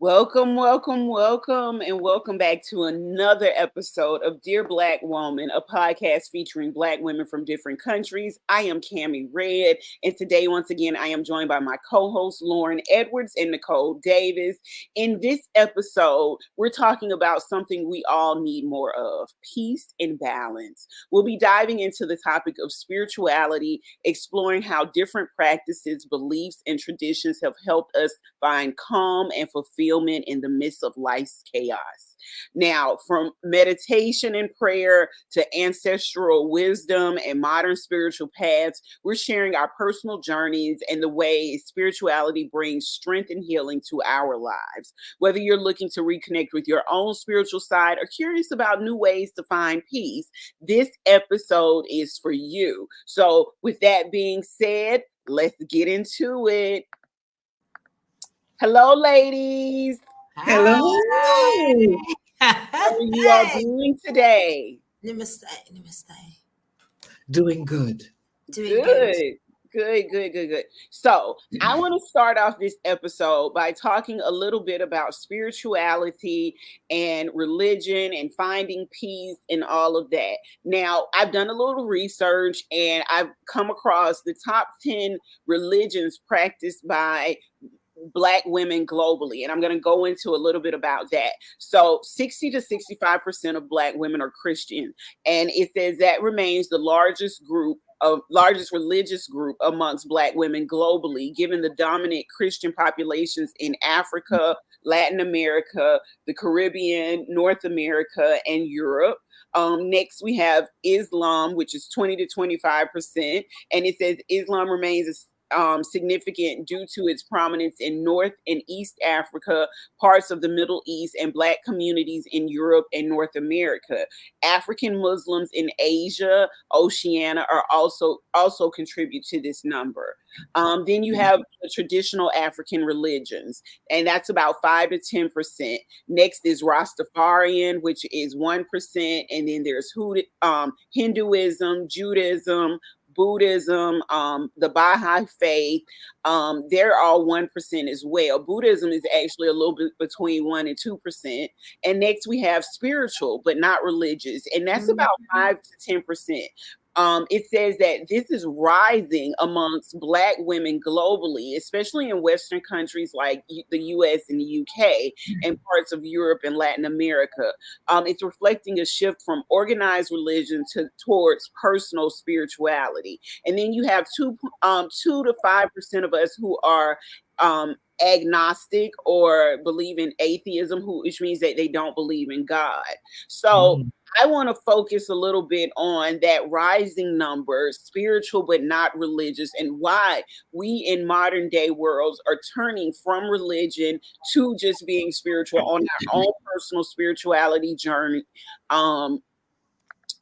Welcome, welcome, welcome, and welcome back to another episode of Dear Black Woman, a podcast featuring Black women from different countries. I am Cammie Red, and today, once again, I am joined by my co-hosts Lauren Edwards and Nicole Davis. In this episode, we're talking about something we all need more of: peace and balance. We'll be diving into the topic of spirituality, exploring how different practices, beliefs, and traditions have helped us find calm and fulfillment in the midst of life's chaos. Now, from meditation and prayer to ancestral wisdom and modern spiritual paths, we're sharing our personal journeys and the way spirituality brings strength and healing to our lives. Whether you're looking to reconnect with your own spiritual side or curious about new ways to find peace, this episode is for you. So, with that being said, let's get into it. Hello, ladies. Hello. How are you all doing today? Namaste. Doing good. Good. So I want to start off this episode by talking a little bit about spirituality and religion and finding peace and all of that. Now, I've done a little research and I've come across the top 10 religions practiced by Black women globally. And I'm going to go into a little bit about that. So 60 to 65% of Black women are Christian. And it says that remains the largest religious group amongst Black women globally, given the dominant Christian populations in Africa, Latin America, the Caribbean, North America, and Europe. Next, we have Islam, which is 20 to 25%. And it says Islam remains significant due to its prominence in North and East Africa, parts of the Middle East, and Black communities in Europe and North America. African Muslims in Asia, Oceania are also contribute to this number. Then you have the traditional African religions, and that's about 5 to 10%. Next is Rastafarian, which is 1%, and then there's Hinduism, Judaism, Buddhism, the Baha'i faith, they're all 1% as well. Buddhism is actually a little bit between 1 and 2%. And next we have spiritual, but not religious, and that's about 5 to 10%. It says that this is rising amongst Black women globally, especially in Western countries like the US and the UK and parts of Europe and Latin America. It's reflecting a shift from organized religion towards personal spirituality. And then you have 2 to 5% of us who are agnostic or believe in atheism, which means that they don't believe in God. So I want to focus a little bit on that rising number, spiritual but not religious, and why we in modern day worlds are turning from religion to just being spiritual on our own personal spirituality journey,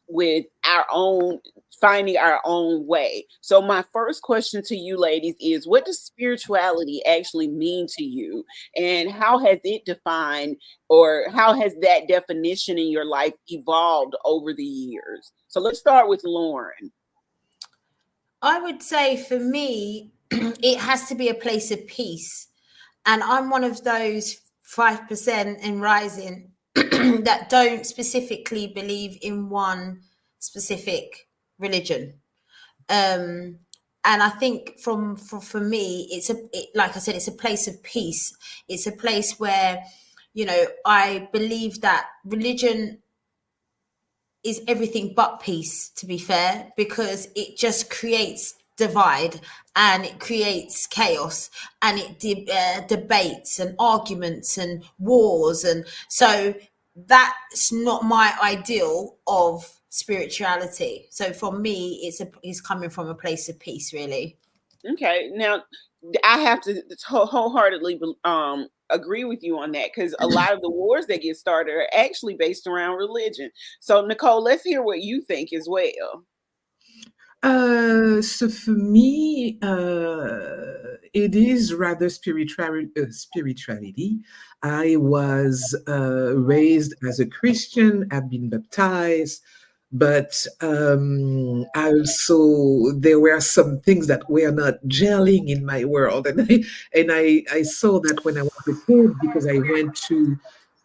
with our own finding our own way. So my first question to you ladies is, what does spirituality actually mean to you? And how has it defined, or how has that definition in your life evolved over the years? So let's start with Lauren. I would say for me, it has to be a place of peace. And I'm one of those 5% and rising that don't specifically believe in one specific religion. And I think for me, like I said, it's a place of peace. It's a place where, I believe that religion is everything but peace, to be fair, because it just creates divide and it creates chaos and it debates and arguments and wars. And so that's not my ideal of spirituality. So for me, it's coming from a place of peace, really. Okay. Now, I have to wholeheartedly agree with you on that, because a lot of the wars that get started are actually based around religion. So, Nicole, let's hear what you think as well. So for me, it is rather spirituality. I was raised as a Christian. I've been baptized, but I also there were some things that were not gelling in my world, and I saw that when I was a kid because I went to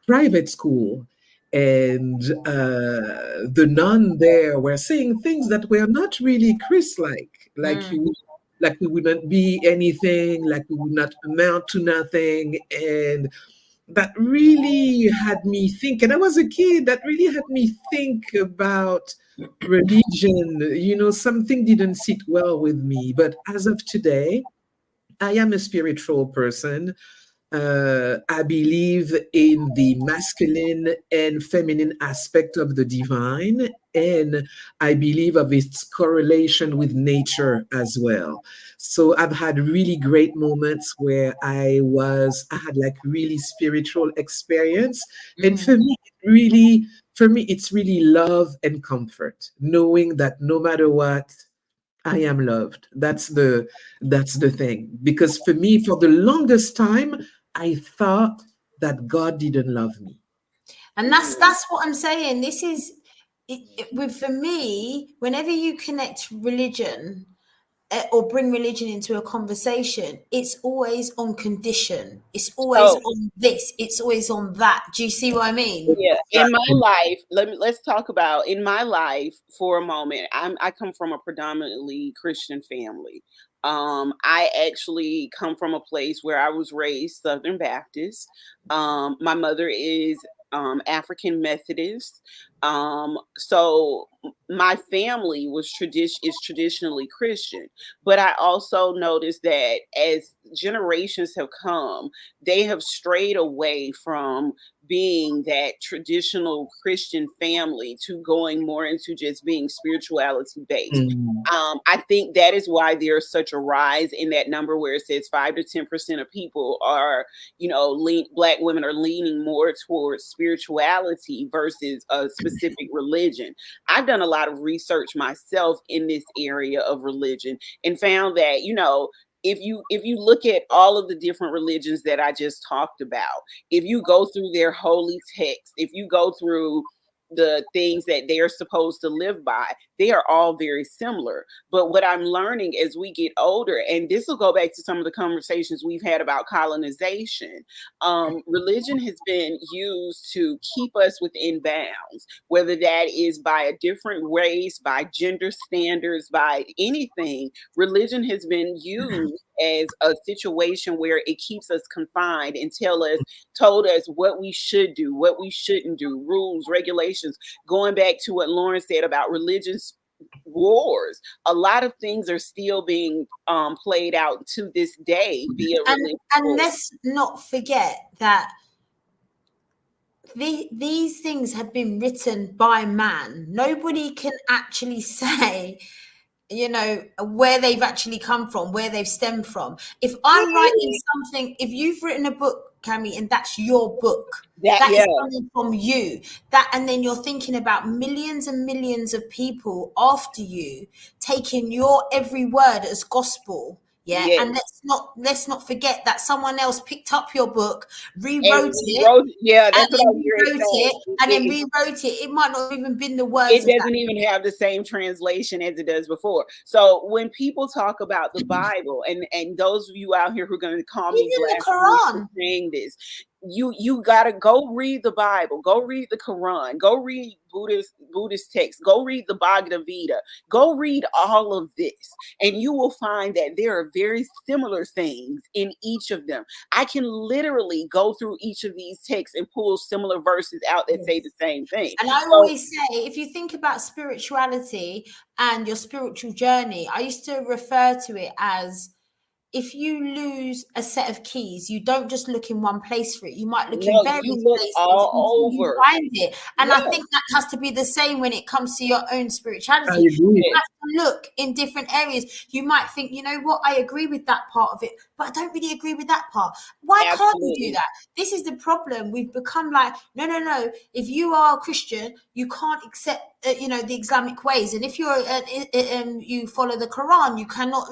private school, and the nun there were saying things that were not really Chris-like, like we would not be anything, like we would not amount to nothing, and that really had me think. And I was a kid. That really had me think about religion. Something didn't sit well with me. But as of today, I am a spiritual person. I believe in the masculine and feminine aspect of the divine, and I believe of its correlation with nature as well. So I've had really great moments where I had like really spiritual experience, and Mm. for me, it's really love and comfort, knowing that no matter what, I am loved. That's the thing. Because for me, for the longest time, I thought that God didn't love me. And that's what I'm saying. This is with for me. Whenever you connect religion or bring religion into a conversation, it's always on condition. It's always So, on this. It's always on that. Do you see what I mean? yeah, in my Exactly. life, let's talk about in my life for a moment. I come from a predominantly Christian family. I actually come from a place where I was raised Southern Baptist. My mother is African Methodist. So my family is traditionally Christian, but I also noticed that as generations have come, they have strayed away from being that traditional Christian family to going more into just being spirituality based. Mm, I think that is why there's such a rise in that number where it says 5 to 10% of people are, Black women are leaning more towards spirituality versus a specific religion. I've done a lot of research myself in this area of religion and found that, if you look at all of the different religions that I just talked about, if you go through their holy text, if you go through the things that they are supposed to live by, they are all very similar. But what I'm learning as we get older, and this will go back to some of the conversations we've had about colonization, religion has been used to keep us within bounds, whether that is by a different race, by gender standards, by anything. Religion has been used as a situation where it keeps us confined and told us what we should do, what we shouldn't do, rules, regulations. Going back to what Lauren said about religious wars, a lot of things are still being played out to this day via And religious and wars. let's not forget that these things have been written by man. Nobody can actually say, where they've actually come from, where they've stemmed from. If I'm writing something, if you've written a book, Cami, and that's your book, That that yeah, is coming from you. And then you're thinking about millions and millions of people after you taking your every word as gospel. Yeah. yes. And let's not forget that someone else picked up your book, And rewrote it, rewrote, yeah, and that's what I then was very rewrote it, saying. and then rewrote it. It might not have even been the words It of that. doesn't even have the same translation as it does before. So when people talk about the Bible, and those of you out here who are going to call me Even the blasphemous for Quran. saying this, you gotta go read the Bible, go read the Quran, go read Buddhist texts, go read the Bhagavad Gita, go read all of this, and you will find that there are very similar things in each of them. I can literally go through each of these texts and pull similar verses out that say the same thing. And I So always say, if you think about spirituality and your spiritual journey, I used to refer to it as, if you lose a set of keys, you don't just look in one place for it. You might look in no, you various look places until all you over. find it. And I Yeah. think that has to be the same when it comes to your own I spirituality. You agree. Yes. have look in different areas. You might think, you know what, I agree with that part of it, but I don't really agree with that part. Why can't you do that? This is the problem. We've become like, no. If you are a Christian, you can't accept, the Islamic ways. And if you're you follow the Quran, you cannot.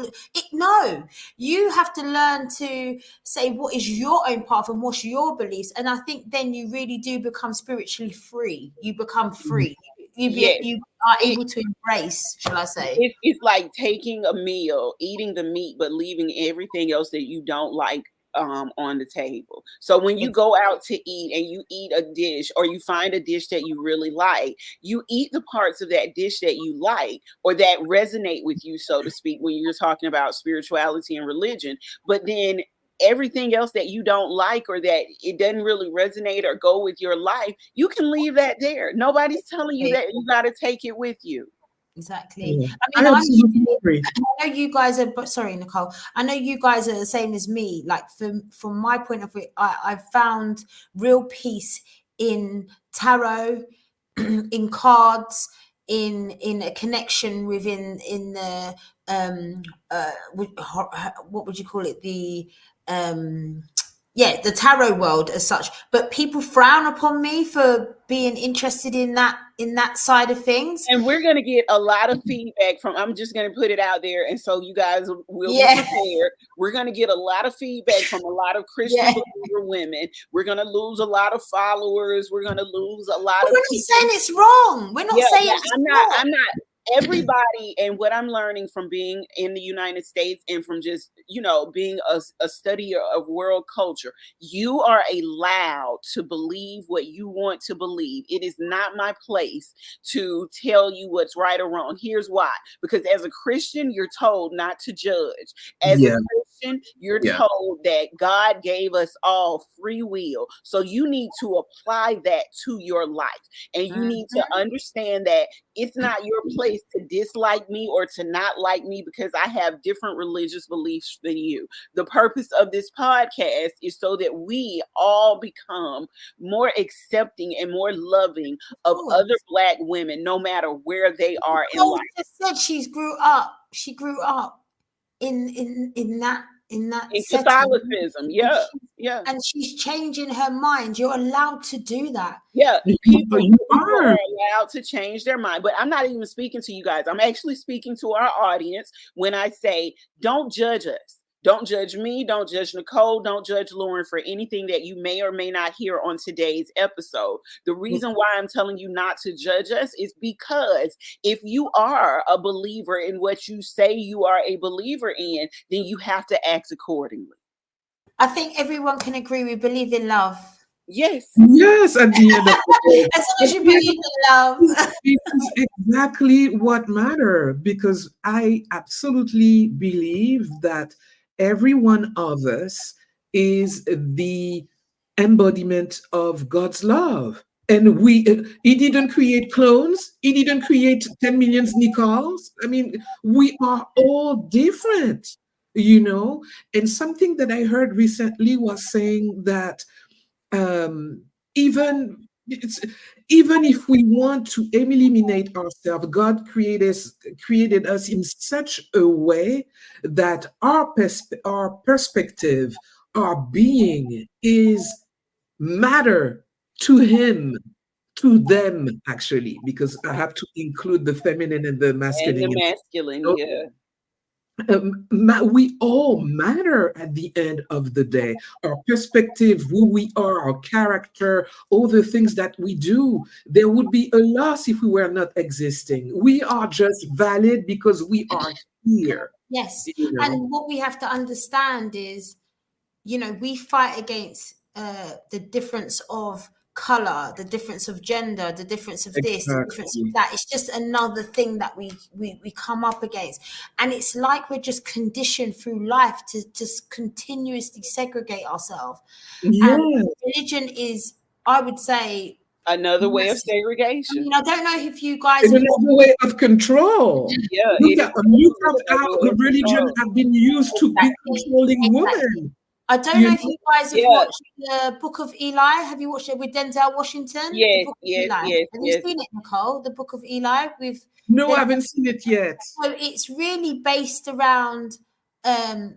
No, you have to learn to say what is your own path and what's your beliefs. And I think then you really do become spiritually free. You become free. You are able to embrace, shall I say? It's like taking a meal, eating the meat, but leaving everything else that you don't like on the table. So when you go out to eat and you eat a dish, or you find a dish that you really like, you eat the parts of that dish that you like or that resonate with you, so to speak, when you're talking about spirituality and religion. But then everything else that you don't like, or that it doesn't really resonate or go with your life, you can leave that there. Nobody's telling you that you got to take it with you. Exactly. Yeah. I mean, absolutely agree. I know you guys are, but sorry, Nicole. I know you guys are the same as me. Like from my point of view, I've found real peace in tarot, in cards, in a connection within the what would you call it, the the tarot world as such. But people frown upon me for being interested in that side of things. And we're going to get a lot of feedback from, I'm just going to put it out there, and so you guys will be prepared. We're going to get a lot of feedback from a lot of Christian believer women. We're going to lose a lot of followers. We're going to lose a lot of We're not saying it's wrong. We're not saying it's wrong. I'm not. Everybody, and what I'm learning from being in the United States and from just, being a studier of world culture, you are allowed to believe what you want to believe. It is not my place to tell you what's right or wrong. Here's why. Because as a Christian, you're told not to judge. As a Christian, you're told that God gave us all free will. So you need to apply that to your life. And you need to understand that it's not your place to dislike me or to not like me because I have different religious beliefs than you. The purpose of this podcast is so that we all become more accepting and more loving of other Black women, no matter where they are in life. Just said she grew up in Catholicism, yeah, and she's changing her mind. You're allowed to do that. Yeah, people are allowed to change their mind. But I'm not even speaking to you guys. I'm actually speaking to our audience when I say, don't judge us. Don't judge me. Don't judge Nicole. Don't judge Lauren for anything that you may or may not hear on today's episode. The reason why I'm telling you not to judge us is because if you are a believer in what you say you are a believer in, then you have to act accordingly. I think everyone can agree we believe in love. Yes. Yes, at the end of the day. As long as you believe in love. It's exactly what matters, because I absolutely believe that every one of us is the embodiment of God's love. And he didn't create clones. He didn't create 10 million Nicoles. I mean, we are all different, And something that I heard recently was saying that even if we want to eliminate ourselves, God created us in such a way that our perspective, our being is matter to him, to them, actually, because I have to include the feminine and the masculine. And the masculine, yeah. We all matter at the end of the day. Our perspective, who we are, our character, all the things that we do, there would be a loss if we were not existing. We are just valid because we are here. Yes. And what we have to understand is, we fight against the difference of color, the difference of gender, the difference of this, the difference of that. It's just another thing that we come up against. And it's like we're just conditioned through life to just continuously segregate ourselves. Yeah. And religion is, I would say, another way of segregation. I mean, I don't know if you guys... It's another way of control. Yeah. Look at how religion have been used to be controlling women. I don't You know if know? you guys have Yeah. watched the Book of Eli. Have you watched it with Denzel Washington? The Yes, Book of yes, Eli. yes, Have you yes. seen it, Nicole? The Book of Eli with No, I Denzel. haven't seen it yet. So it's really based around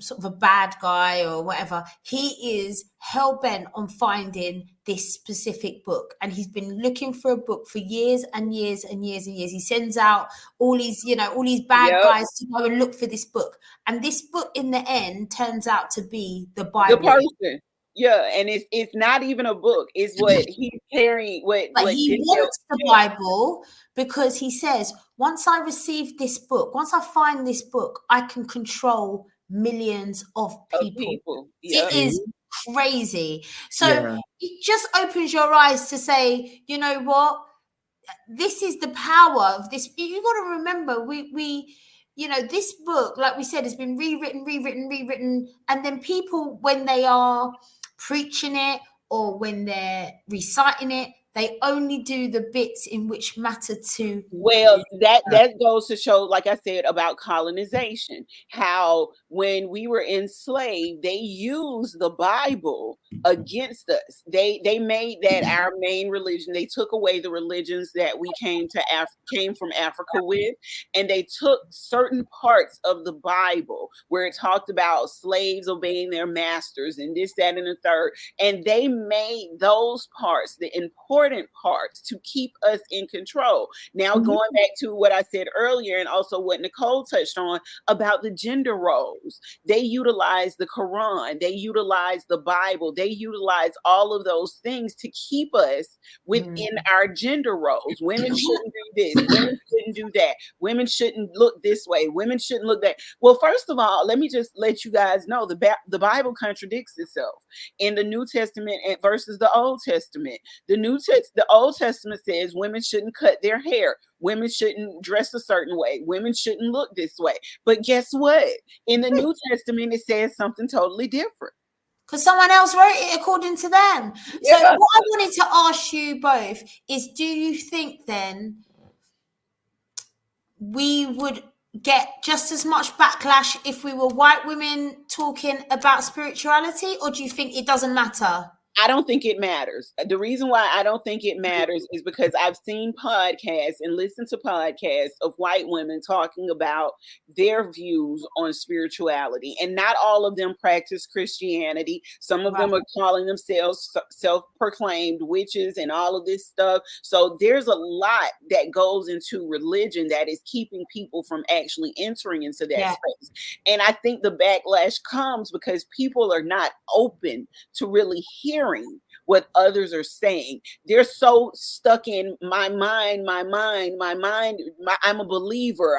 sort of a bad guy or whatever. He is hell-bent on finding this specific book, and he's been looking for a book for years and years and years and years. He sends out all these bad Yep. guys to go and look for this book, and this book in the end turns out to be the The Bible. person. Yeah, and it's not even a book. It's what he's carrying. But What he Denzel. wants the Yeah, Bible because he says, once I receive this book, once I find this book, I can control millions of of people. people. It Yep. is crazy. So Yeah. it just opens your eyes to say, you know what? This is the power of this. You got to remember, we this book, like we said, has been rewritten, and then people, when they are preaching it or when they're reciting it, they only do the bits in which matter to Well, that goes to show, like I said, about colonization. How when we were enslaved, they used the Bible against us. They made that our main religion. They took away the religions that we came from Africa with, and they took certain parts of the Bible where it talked about slaves obeying their masters and this, that, and the third, and they made those parts the important parts to keep us in control. Now, going back to what I said earlier, and also what Nicole touched on about the gender roles, they utilize the Quran, they utilize the Bible, they utilize all of those things to keep us within our gender roles. Women shouldn't do this, women shouldn't do that, women shouldn't look this way, women shouldn't look that. Well, first of all, let me just let you guys know the Bible contradicts itself in the New Testament versus the Old Testament. The Old Testament says women shouldn't cut their hair, women shouldn't dress a certain way, women shouldn't look this way. But guess what? In the New Testament, it says something totally different. because someone else wrote it according to them. So Yeah. what I wanted to ask you both is, do you think then we would get just as much backlash if we were white women talking about spirituality, or do you think it doesn't matter? I don't think it matters. The reason why I don't think it matters is because I've seen podcasts and listened to podcasts of white women talking about their views on spirituality. And not all of them practice Christianity. Some of them are calling themselves self-proclaimed witches and all of this stuff. So there's a lot that goes into religion that is keeping people from actually entering into that space. And I think the backlash comes because people are not open to really hearing what others are saying. They're so stuck in my mind. I'm a believer.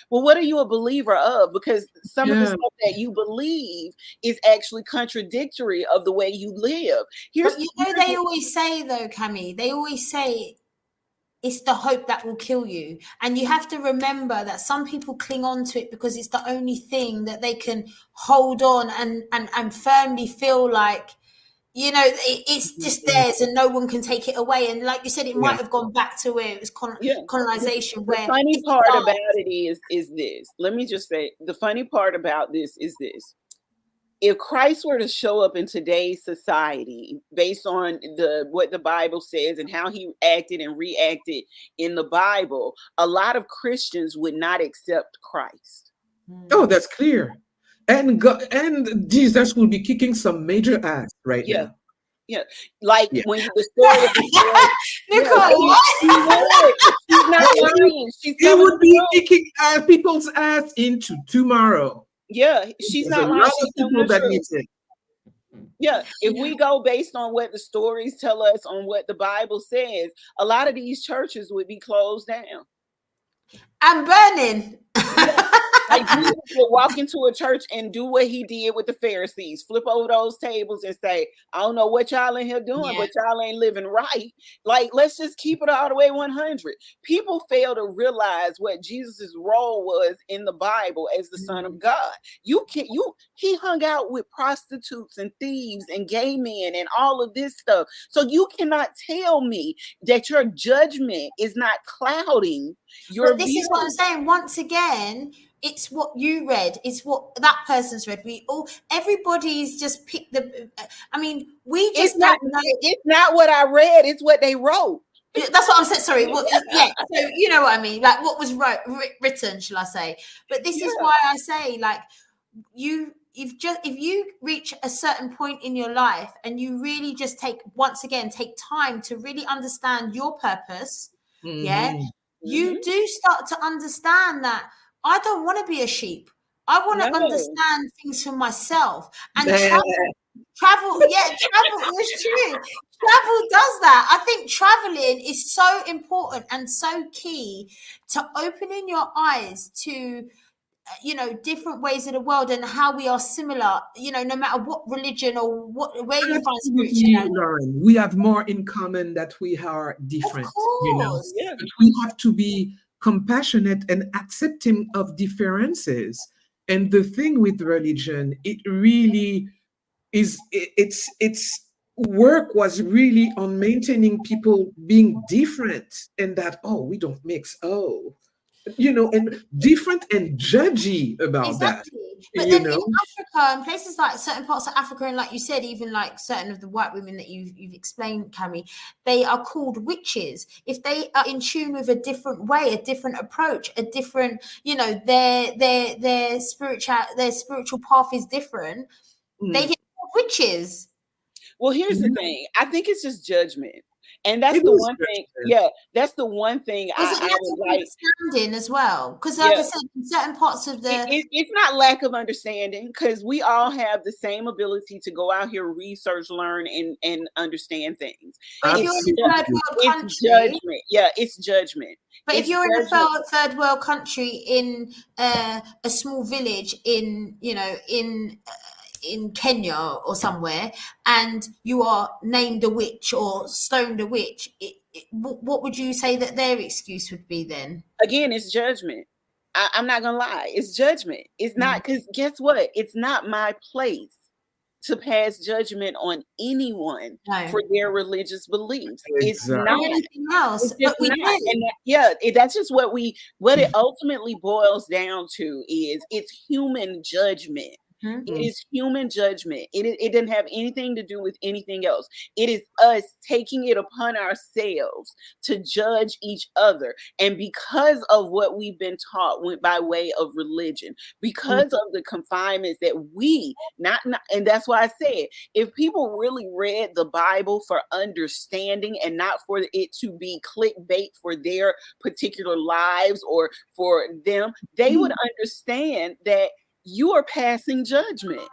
Well, what are you a believer of? Because some of the stuff that you believe is actually contradictory of the way you live. But they always say, though, Cami, they always say it's the hope that will kill you. And you have to remember that some people cling on to it because it's the only thing that they can hold on and firmly feel like, it's just theirs and no one can take it away. And like you said, it might have gone back to where it was colonization. The funny part about it is this. Let me just say, the funny part about this is this. If Christ were to show up in today's society based on what the Bible says and how he acted and reacted in the Bible, a lot of Christians would not accept Christ. Oh, that's clear. And God, and Jesus will be kicking some major ass right now. Yeah, like when the story of the Nicole, she's not lying. He would be kicking people's ass into tomorrow. Yeah, she's not lying. A lot of people that need it. Yeah, if we go based on what the stories tell us, on what the Bible says, a lot of these churches would be closed down and burning. Like Jesus would walk into a church and do what he did with the Pharisees, flip over those tables and say, I don't know what y'all in here doing, but y'all ain't living right. Like, let's just keep it all the way 100. People fail to realize what Jesus's role was in the Bible as the Son of God. He hung out with prostitutes and thieves and gay men and all of this stuff. So you cannot tell me that your judgment is not clouding your But this is what I'm saying. Once again, it's what you read, it's what that person's read. Everybody's just picked the. I mean, we just don't know. It's not what I read; it's what they wrote. That's what I'm saying. Sorry. Well, yeah. So you know what I mean. Like what was written, shall I say? But this is why I say, like, if you reach a certain point in your life and you really just take time to really understand your purpose, you do start to understand that I don't want to be a sheep. I want to understand things for myself and travel is true. Travel does that. I think traveling is so important and so key to opening your eyes to different ways of the world and how we are similar, no matter what religion or where you find spirituality. Lauren, we have more in common that we are different. Of course. But we have to be compassionate and accepting of differences. And the thing with religion, it really is, it's work was really on maintaining people being different, and that, we don't mix, and different and judgy about that. But then in Africa and places like certain parts of Africa, and like you said, even like certain of the white women that you've explained, Cami, they are called witches. If they are in tune with a different way, a different approach, a different, their spiritual path is different, they get called witches. Well, here's the thing. I think it's just judgment. And that's the one thing. Yeah, that's the one thing I would like. Understanding as well, because like I said, in certain parts of it's not lack of understanding, because we all have the same ability to go out here, research, learn, and understand things. But if you're in a third world country, it's judgment. Yeah, it's judgment. But if you're in a third world country in a small village in Kenya or somewhere, and you are named a witch or stoned a witch, what would you say that their excuse would be then? Again, it's judgment. I'm not gonna lie, it's judgment. It's not, because guess what? It's not my place to pass judgment on anyone for their religious beliefs. Exactly. It's not anything else. But we that's just what it ultimately boils down to is it's human judgment. It is human judgment. It doesn't have anything to do with anything else. It is us taking it upon ourselves to judge each other. And because of what we've been taught by way of religion, because of the confinements that and that's why I said, if people really read the Bible for understanding and not for it to be clickbait for their particular lives or for them, they would understand that you are passing judgment.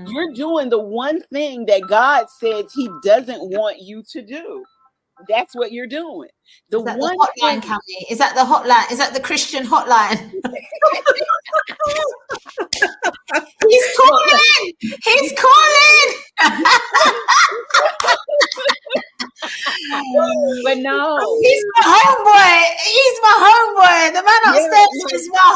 You're doing the one thing that God says he doesn't want you to do. That's what you're doing. The hotline, Cami? Is that the hotline? Is that the Christian hotline? He's calling! He's calling! But no, he's my homeboy. He's my homeboy. The man upstairs is my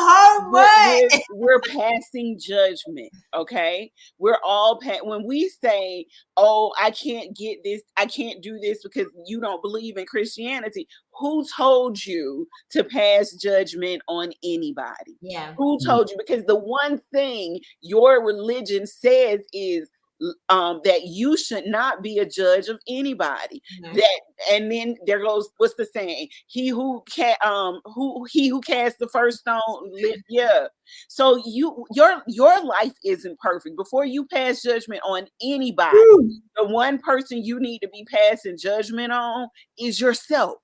homeboy. We're passing judgment, okay? We're all when we say, "Oh, I can't get this. I can't do this because you don't believe in Christianity." Who told you to pass judgment on anybody? Yeah. Who told you? Because the one thing your religion says is that you should not be a judge of anybody. And then there goes, what's the saying? He who cast the first stone. So your life isn't perfect. Before you pass judgment on anybody, the one person you need to be passing judgment on is yourself.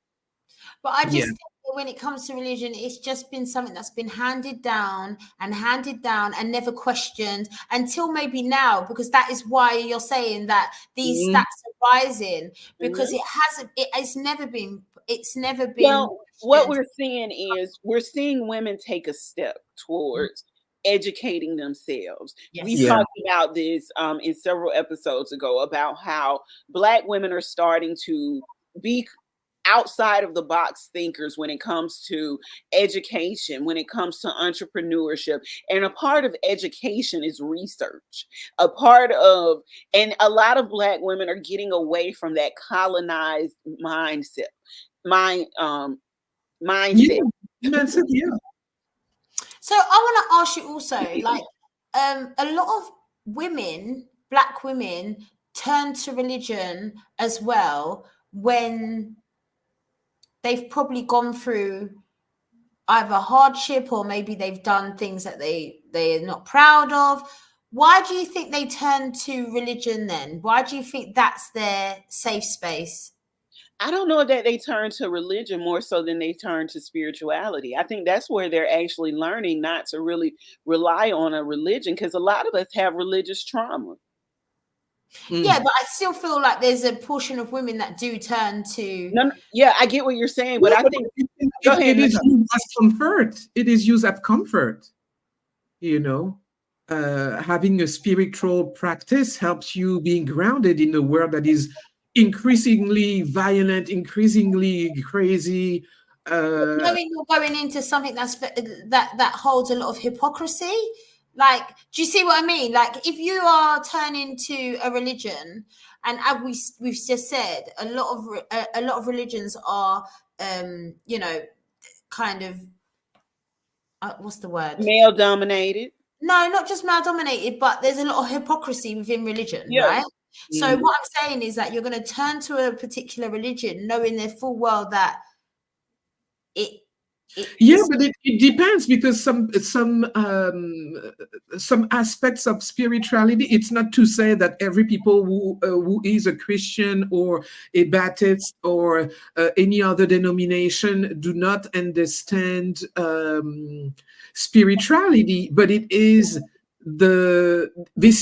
But I just think that when it comes to religion, it's just been something that's been handed down and never questioned until maybe now, because that is why you're saying that these stats are rising, because it's never been. Well, what we're seeing is women take a step towards educating themselves. We talked about this in several episodes ago about how Black women are starting to be outside of the box thinkers when it comes to education, when it comes to entrepreneurship. And a part of education is research. And a lot of Black women are getting away from that colonized mindset. So So I want to ask you also, like, a lot of women, Black women, turn to religion as well when they've probably gone through either hardship or maybe they've done things that they're not proud of. Why do you think they turn to religion then? Why do you think that's their safe space? I don't know that they turn to religion more so than they turn to spirituality. I think that's where they're actually learning not to really rely on a religion, because a lot of us have religious trauma. Yeah, but I still feel like there's a portion of women that do turn to. No, yeah, I get what you're saying, but Yeah, I but think go it ahead, is Nicole. used as comfort. It is used as comfort. You know, having a spiritual practice helps you being grounded in a world that is increasingly violent, increasingly crazy. Knowing you're going into something that holds a lot of hypocrisy. Like, do you see what I mean? Like, if you are turning to a religion, and as we've just said, a lot of religions are, you know, kind of, what's the word? Male dominated. No, not just male dominated, but there's a lot of hypocrisy within religion, Yeah. right? So Mhm. what I'm saying is that you're going to turn to a particular religion, knowing their full well that it Yeah, is. but it depends, because some aspects of spirituality. It's not to say that every people who is a Christian or a Baptist or any other denomination do not understand spirituality, but this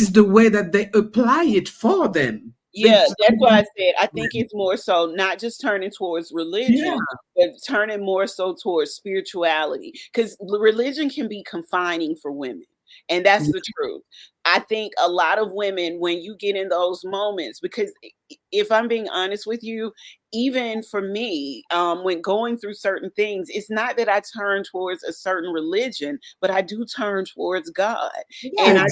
is the way that they apply it for them. Yeah, that's why I said I think it's more so not just turning towards Yeah. religion, but turning more so towards spirituality. Because religion can be confining for women. And that's the truth. I think a lot of women, when you get in those moments, because if I'm being honest with you, even for me, when going through certain things, it's not that I turn towards a certain religion, but I do turn towards God. And Yeah. I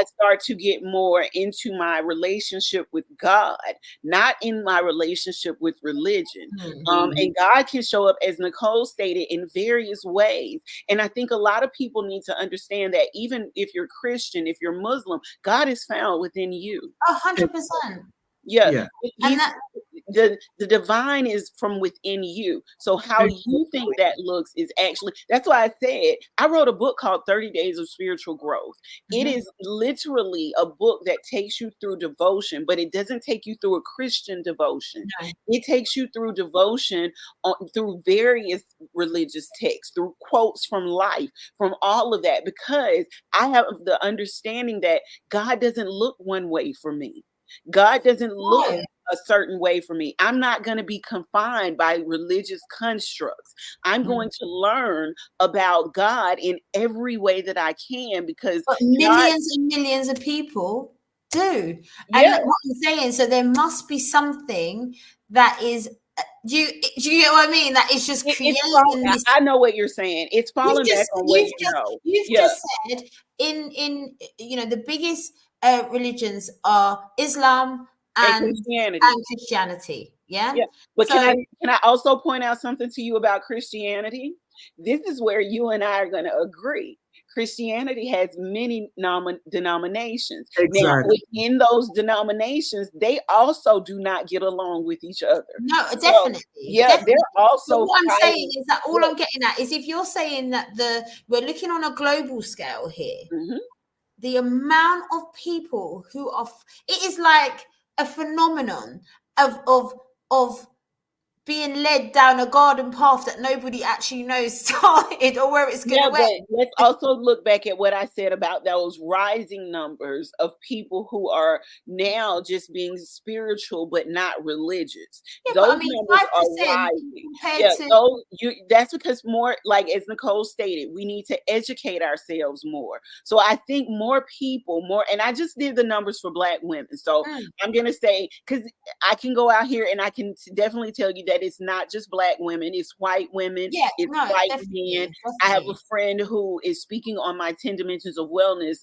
start to get more into my relationship with God, not in my relationship with religion. And God can show up, as Nicole stated, in various ways. And I think a lot of people need to understand that even if you're Christian, if you're Muslim, God is found within you. 100%. Yeah, Yeah. And he's that, the divine is from within you. So how you think that looks is actually, that's why I said I wrote a book called 30 Days of Spiritual Growth. It is literally a book that takes you through devotion, but it doesn't take you through a Christian devotion. no. It takes you through devotion through various religious texts, through quotes from life, from all of that, because I have the understanding that God doesn't look one way for me. God doesn't look No. a certain way for me. I'm not going to be confined by religious constructs. I'm going to learn about God in every way that I can, because But God, millions and millions of people do. And yeah, what I'm saying, so there must be something that is, do you get what I mean? That is just it's creating this. I know what you're saying. It's falling back on what you know. You've Yeah, just said in you know, the biggest religions are Islam and and Christianity. Christianity. Yeah. Yeah, but So can I also point out something to you about Christianity? This is where you and I are going to agree. Christianity has many denominations. Now, Exactly. within those denominations, they also do not get along with each other. no, So, definitely, yeah, definitely. they're But also what I'm saying fighting. is that all Yeah. I'm getting at is, if you're saying that we're looking on a global scale here, Mhm. the amount of people who are, it is like a phenomenon of being led down a garden path that nobody actually knows started or where it's going Yeah, to but end. let's also look back at what I said about those rising numbers of people who are now just being spiritual but not religious. Yeah, but I Those mean, numbers are 5% rising. compared Yeah, to. that's because more, like as Nicole stated, we need to educate ourselves more. So I think more people, more, and I just did the numbers for Black women. So I'm gonna say, because I can go out here and I can definitely tell you that that it's not just Black women, it's white women, Yeah, it's no, white men. definitely, I have a definitely. friend who is speaking on my 10 Dimensions of Wellness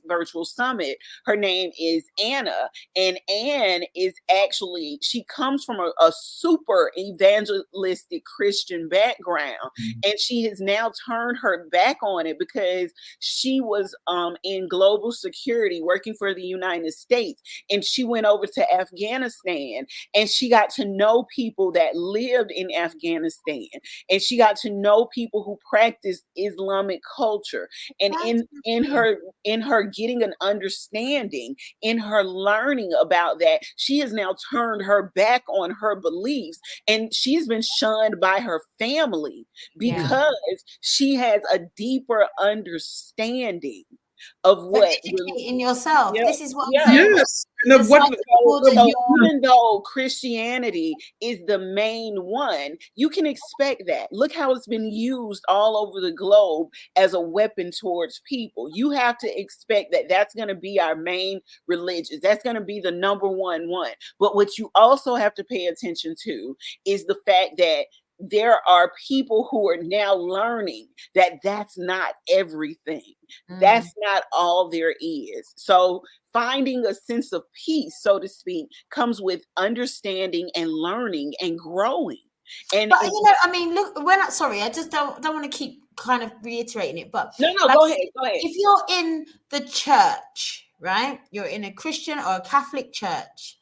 virtual summit. Her name is Anna, and Anne is actually, she comes from a super evangelistic Christian background, and she has now turned her back on it because she was in global security working for the United States, and she went over to Afghanistan, and she got to know people that lived in Afghanistan, and she got to know people who practiced Islamic culture, and in her getting an understanding, in her learning about that, she has now turned her back on her beliefs, and she's been shunned by her family because she has a deeper understanding of But what educating yourself. yeah, This is what I'm yeah. saying. Yes. And of what, So even though Christianity is the main one, you can expect that. Look how it's been used all over the globe as a weapon towards people. You have to expect that that's going to be our main religion. That's going to be the number one. But what you also have to pay attention to is the fact that there are people who are now learning that that's not everything. That's not all there is. So finding a sense of peace, so to speak, comes with understanding and learning and growing. And But you know, I mean, look, sorry, I just don't want to keep kind of reiterating it, but no, like, go ahead. if you're in the church, right? You're in a Christian or a Catholic church,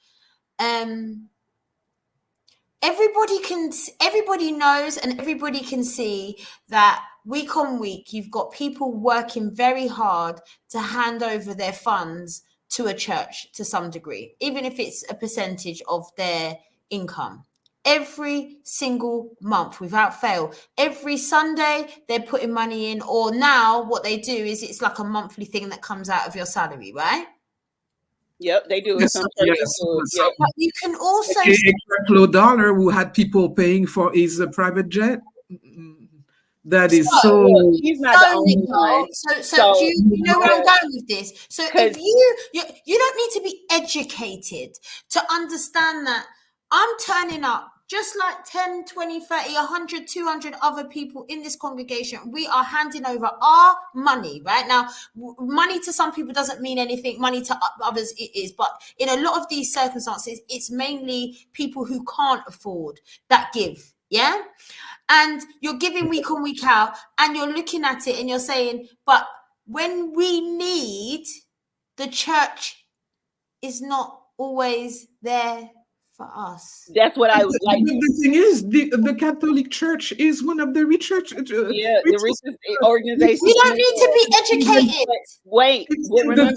everybody knows and everybody can see that week on week you've got people working very hard to hand over their funds to a church to some degree, even if it's a percentage of their income. Every single month without fail, every Sunday they're putting money in, or now what they do is it's like a monthly thing that comes out of your salary, right? Yep, they do it. yes, Some yes, churches do it. Yep. But you can also Claude Dollar, who had people paying for his private jet. That is Well, so. look, he's not the only Nicole, one. so do you know where I'm going with this? So if you don't need to be educated to understand that I'm turning up just like 10, 20, 30, 100, 200 other people in this congregation. We are handing over our money right now. Money to some people doesn't mean anything. Money to others it is. But in a lot of these circumstances, it's mainly people who can't afford that give. Yeah. And you're giving week on, week out, and you're looking at it and you're saying, but when we need, the church is not always there for us. That's what I would like. The thing is, the Catholic Church is one of the richest. Yeah, the richest organization. You don't need to be educated. Wait, remember,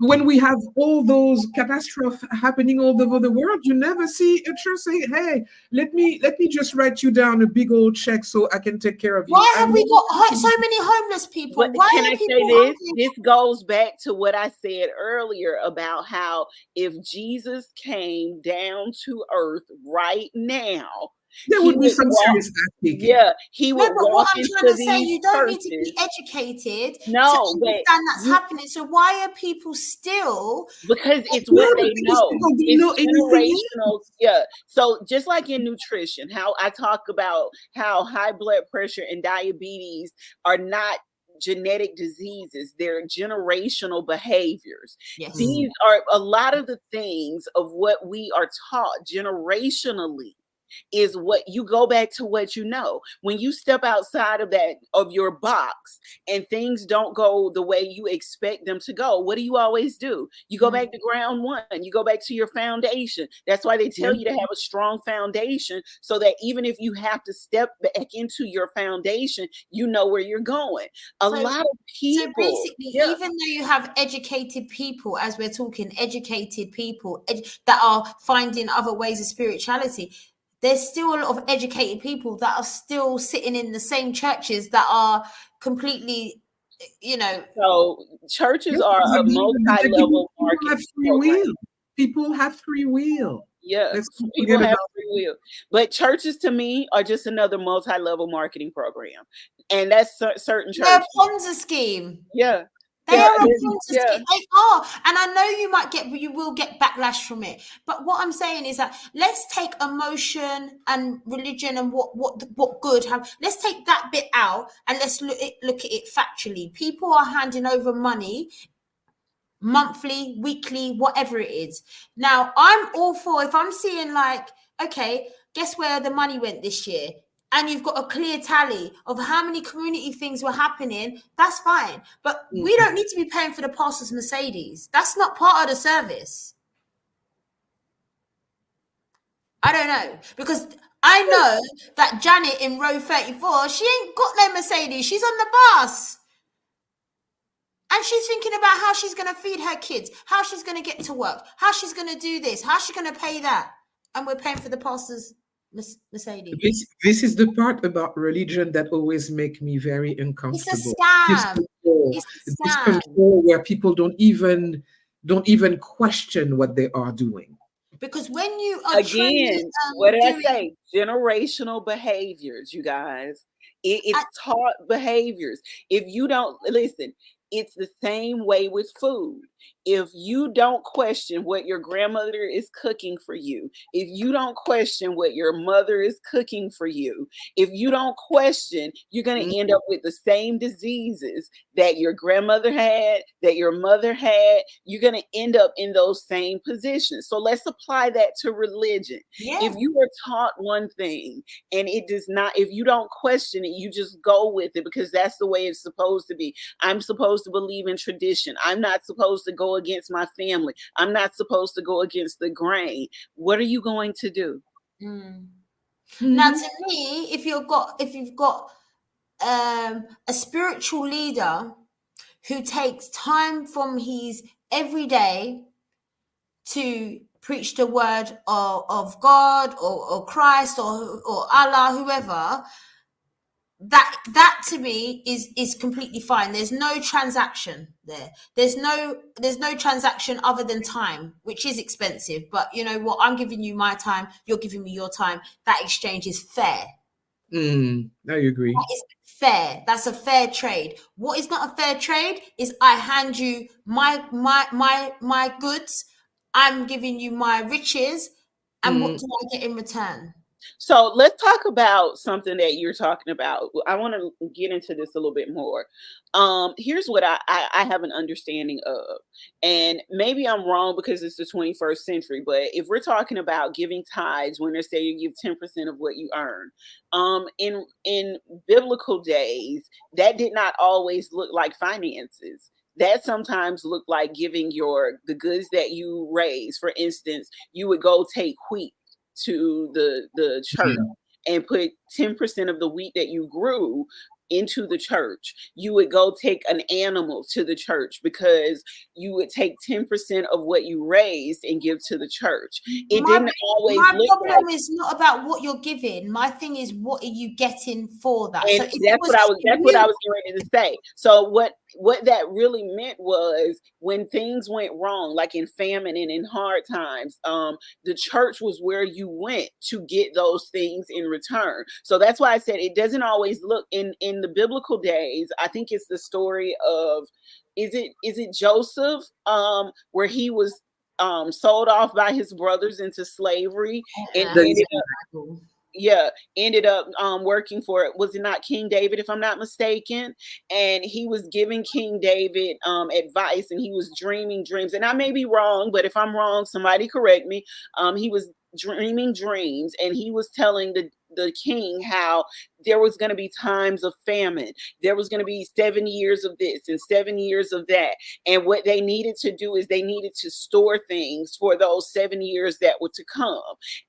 when we have all those catastrophes happening all over the world, you never see a church say, "Hey, let me just write you down a big old check so I can take care of you." Why have we got so many homeless people? But why can are I people say this? hungry? This goes back to what I said earlier about how if Jesus came down to earth right now, there would be some serious taking. Yeah, he would No, but walk what I'm into trying to say, these you don't churches. need to be educated No, to but understand that's happening. So why are people still? Because it's what they know. People don't It's know anything generational. Yeah. So just like in nutrition, how I talk about how high blood pressure and diabetes are not genetic diseases, they're generational behaviors. Yes. These are a lot of the things of what we are taught generationally is what you go back to what you know. When you step outside of your box and things don't go the way you expect them to go, what do you always do? You go back to ground one. You go back to your foundation. That's why they tell you to have a strong foundation so that even if you have to step back into your foundation, you know where you're going. A lot of people. So basically, even though you have educated people, as we're talking, educated people that are finding other ways of spirituality, there's still a lot of educated people that are still sitting in the same churches that are completely, So churches are a multi-level marketing program. People have free will. Yeah, people have free will. But churches, to me, are just another multi-level marketing program. And that's certain churches. Ponzi scheme. Yeah. They Yeah, are a princess. yeah. They are, and I know you will get backlash from it. But what I'm saying is that let's take emotion and religion and what good have. Let's take that bit out and let's look at it factually. People are handing over money monthly, weekly, whatever it is. Now, I'm all for if I'm seeing like, okay, guess where the money went this year? And you've got a clear tally of how many community things were happening, that's fine. But we don't need to be paying for the pastor's Mercedes. That's not part of the service. I don't know. Because I know that Janet in row 34, she ain't got no Mercedes. She's on the bus. And she's thinking about how she's going to feed her kids, how she's going to get to work, how she's going to do this, how she's going to pay that. And we're paying for the pastor's Mercedes. This is the part about religion that always make me very It's a uncomfortable. scam. It's a This scam. control where people don't even question what they are doing. Because when you are Again, what did I say? Generational behaviors, you guys. It's taught behaviors. If you don't listen, it's the same way with food. If you don't question what your grandmother is cooking for you, if you don't question what your mother is cooking for you, if you don't question, you're going to end up with the same diseases that your grandmother had, that your mother had. You're going to end up in those same positions. So let's apply that to religion. Yeah. If you were taught one thing and it does not, if you don't question it, you just go with it because that's the way it's supposed to be. I'm supposed to believe in tradition. I'm not supposed to go against my family. I'm not supposed to go against the grain. What are you going to do? Now, to me, if you've got a spiritual leader who takes time from his everyday to preach the word of God or Christ or Allah, whoever, that to me is completely fine. There's no transaction there. There's no transaction other than time, which is expensive. But you know what? I'm giving you my time. You're giving me your time. That exchange is fair. I agree. That is fair. That's a fair trade. What is not a fair trade is I hand you my goods. I'm giving you my riches, and what do I get in return? So let's talk about something that you're talking about. I want to get into this a little bit more. Here's what I have an understanding of, and maybe I'm wrong because it's the 21st century, but if we're talking about giving tithes when they say you give 10% of what you earn, in biblical days, that did not always look like finances. That sometimes looked like giving the goods that you raise. For instance, you would go take wheat to the church and put 10% of the wheat that you grew into the church. You would go take an animal to the church because you would take 10% of what you raised and give to the church. It didn't always my look problem like, is not about what you're giving. My thing is, what are you getting for that? and So that's what I was getting ready to say. So what that really meant was when things went wrong, like in famine and in hard times, the church was where you went to get those things in return. So that's why I said it doesn't always look in the biblical days. I think it's the story of, is it Joseph, where he was sold off by his brothers into slavery and ended up working for it. Was it not King David, if I'm not mistaken? And he was giving King David advice, and he was dreaming dreams. And I may be wrong, but if I'm wrong, somebody correct me. He was dreaming dreams, and he was telling the king how there was going to be times of famine. There was going to be 7 years of this and 7 years of that. And what they needed to do is they needed to store things for those 7 years that were to come.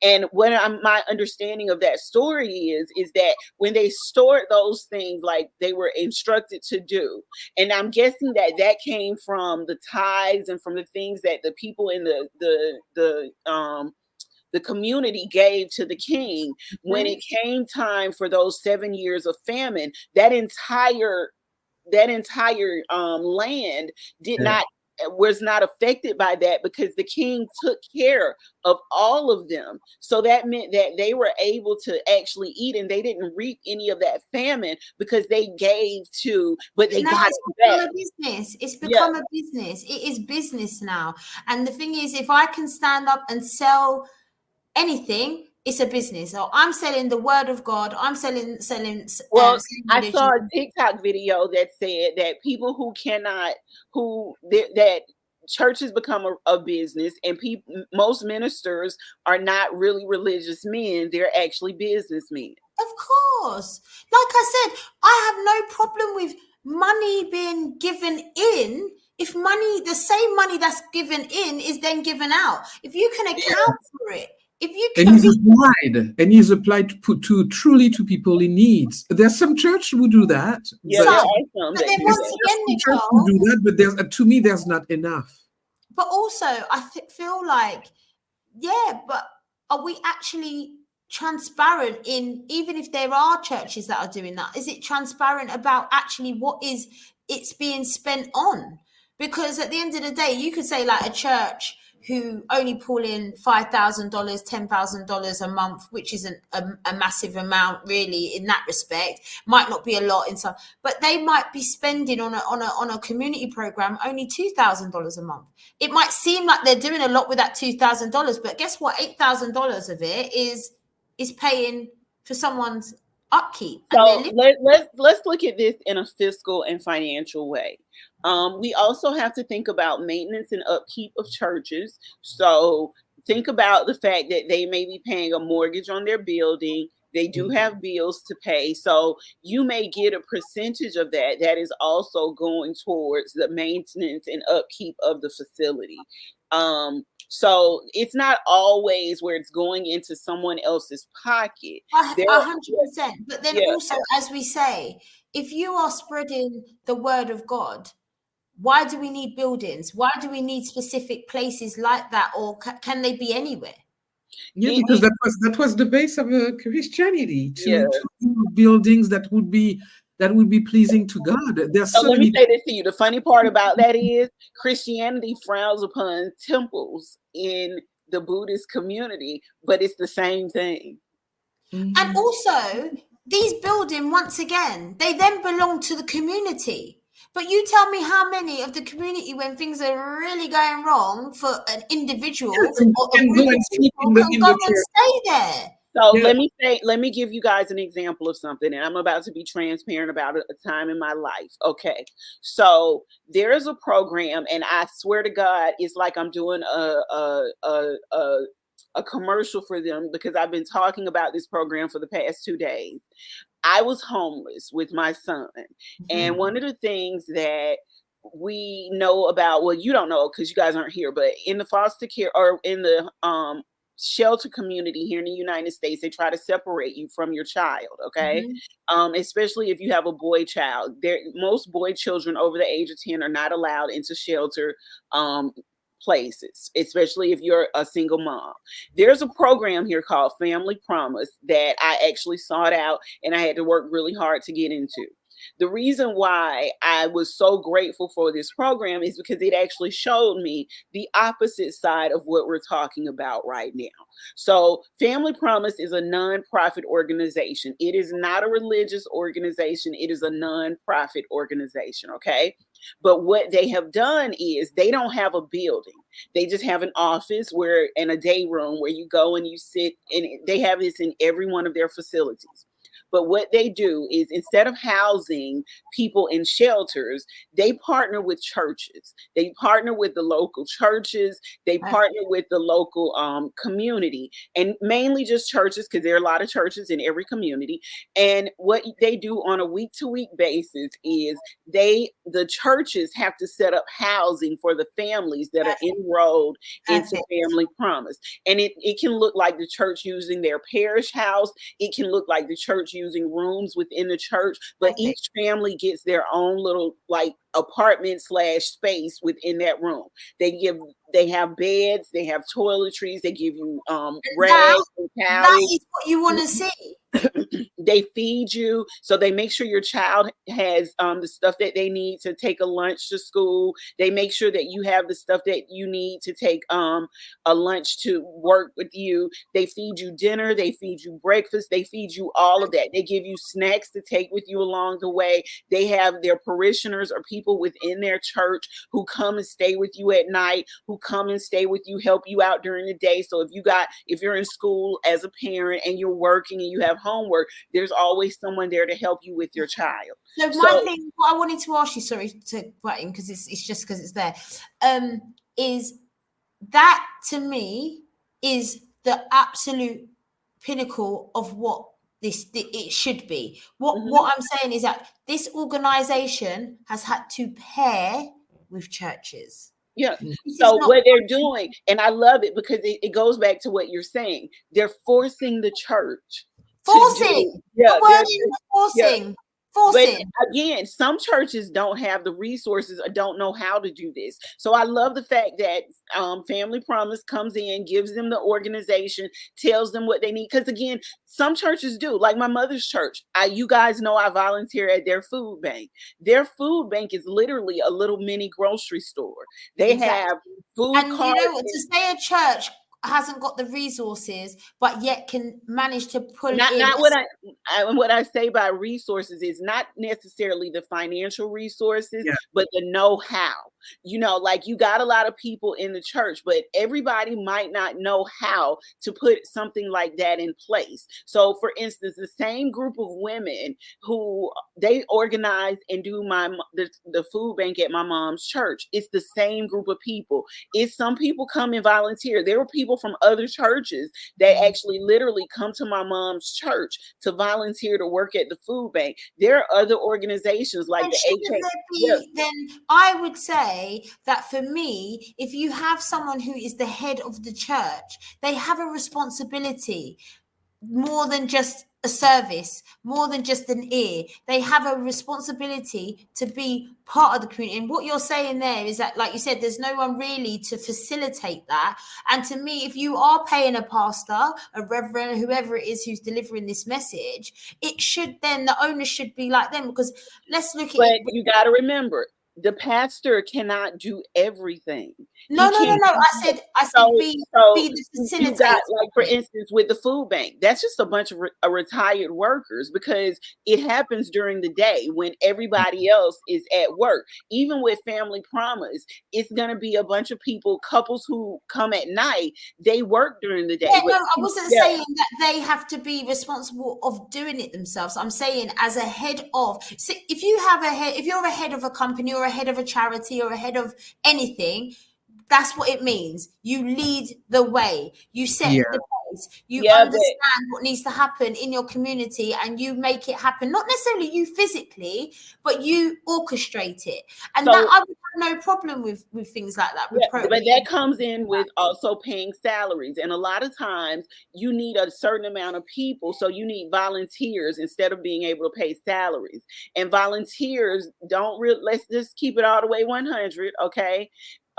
And what my understanding of that story is that when they stored those things like they were instructed to do, and I'm guessing that came from the tithes and from the things that the people in the community gave to the king. When it came time for those 7 years of famine, that entire land did not was not affected by that because the king took care of all of them. So that meant that they were able to actually eat, and they didn't reap any of that famine because they gave to, but they Now got it's it become back. a business. It's Yeah. become a business. It is business now. And the thing is, if I can stand up and sell anything, it's a business. So I'm selling the word of God. I'm selling Well, I religion. saw a TikTok video that said that people who cannot, that churches become a business, and most ministers are not really religious men. They're actually businessmen. Of course. Like I said, I have no problem with money being given in. If money, the same money that's given in is then given out. If you can account for it, if you And can he's applied to truly to people in needs. There's some church who do that, Yeah, but there some. are some But that then do once that. there's again, some church who Nicole, do that. But there's to me, there's not enough. but also I feel like, yeah, but are we actually transparent in, even if there are churches that are doing that, is it transparent about actually what is it's being spent on? Because at the end of the day, you could say like a church who only pull in $5,000, $10,000 a month, which isn't a massive amount really in that respect, might not be a lot in some, but they might be spending on a community program only $2,000 a month. It might seem like they're doing a lot with that $2,000, but guess what? $8,000 of it is paying for someone's upkeep and their So living. let's look at this in a fiscal and financial way. We also have to think about maintenance and upkeep of churches. So think about the fact that they may be paying a mortgage on their building. They do have bills to pay. So you may get a percentage of that that is also going towards the maintenance and upkeep of the facility. So it's not always where it's going into someone else's pocket. There, 100%. But then yeah. also, as we say, if you are spreading the word of God, why do we need buildings? Why do we need specific places like that? Or can they be anywhere? Yeah, because that was the base of Christianity Yeah. to build buildings that would be pleasing to God. There's So so let me many. say this to you. The funny part about that is Christianity frowns upon temples in the Buddhist community, but it's the same thing. And also, these buildings, once again, they then belong to the community. But you tell me how many of the community, when things are really going wrong for an individual or a Can group go of and sleep people, in can go the and church. stay there. So Yeah. let me give you guys an example of something, and I'm about to be transparent about a time in my life. Okay. So there is a program, and I swear to God, it's like I'm doing a commercial for them because I've been talking about this program for the past 2 days. I was homeless with my son. And one of the things that we know about, well, you don't know because you guys aren't here, but in the foster care or in the shelter community here in the United States, they try to separate you from your child, okay? Especially if you have a boy child. Most boy children over the age of 10 are not allowed into shelter places, especially if you're a single mom. There's a program here called Family Promise that I actually sought out and I had to work really hard to get into. The reason why I was so grateful for this program is because it actually showed me the opposite side of what we're talking about right now. So, Family Promise is a nonprofit organization. It is not a religious organization, it is a nonprofit organization, okay? But what they have done is they don't have a building. They just have an office where and a day room where you go and you sit, and they have this in every one of their facilities. But what they do is instead of housing people in shelters, they partner with churches. They partner with the local churches. They partner with the local community, and mainly just churches because there are a lot of churches in every community. And what they do on a week-to-week basis is the churches have to set up housing for the families that are enrolled into Family Promise. And it can look like the church using their parish house. It can look like the church using rooms within the church, but each family gets their own little like apartment / space within that room. They have beds, they have toiletries, they give you rags and towels. That is what you want to see. They feed you, so they make sure your child has the stuff that they need to take a lunch to school. They make sure that you have the stuff that you need to take a lunch to work with you. They feed you dinner, they feed you breakfast, they feed you all of that. They give you snacks to take with you along the way. They have their parishioners or people within their church who come and stay with you at night, who come and stay with you, help you out during the day. So if you're in school as a parent and you're working and you have homework, there's always someone there to help you with your child. So my thing, what I wanted to ask you, sorry to butt in because it's just because it's there, is that to me is the absolute pinnacle of what it should be. What I'm saying is that this organization has had to pair with churches. Yeah. So what they're doing, and I love it because it goes back to what you're saying. They're forcing the church. Forcing. Forcing. But again, some churches don't have the resources or don't know how to do this. So I love the fact that Family Promise comes in, gives them the organization, tells them what they need. Because again, some churches do, like my mother's church. You guys know I volunteer at their food bank. Their food bank is literally a little mini grocery store. They have food carts. You know what, to say a church hasn't got the resources but yet can manage to pull not in. Not what I say by resources is not necessarily the financial resources, but the know-how. Like you got a lot of people in the church, but everybody might not know how to put something like that in place. So for instance, the same group of women who they organize and do the food bank at my mom's church, it's the same group of people. It's some people come and volunteer. There were people from other churches that actually literally come to my mom's church to volunteer to work at the food bank. There are other organizations like then I would say that for me, if you have someone who is the head of the church, they have a responsibility more than just a service, more than just an ear. They have a responsibility to be part of the community. And what you're saying there is that, like you said, there's no one really to facilitate that. And to me, if you are paying a pastor, a reverend, whoever it is who's delivering this message, it should then, the onus should be like them, because let's look at it. But you got to remember, the pastor cannot do everything. No. I said be the facilitator. You got, like, for instance, with the food bank, that's just a bunch of retired workers, because it happens during the day when everybody else is at work. Even with Family Promise, it's going to be a bunch of people, couples who come at night. They work during the day. I wasn't saying that they have to be responsible of doing it themselves. I'm saying as a head of. So if you're a head of a company or a head of a charity or a head of anything, that's what it means. You lead the way. You set the pace. You understand what needs to happen in your community, and you make it happen. Not necessarily you physically, but you orchestrate it. And that I would have no problem with things like that. But that comes in with also paying salaries. And a lot of times you need a certain amount of people. So you need volunteers instead of being able to pay salaries. And volunteers let's just keep it all the way 100, okay?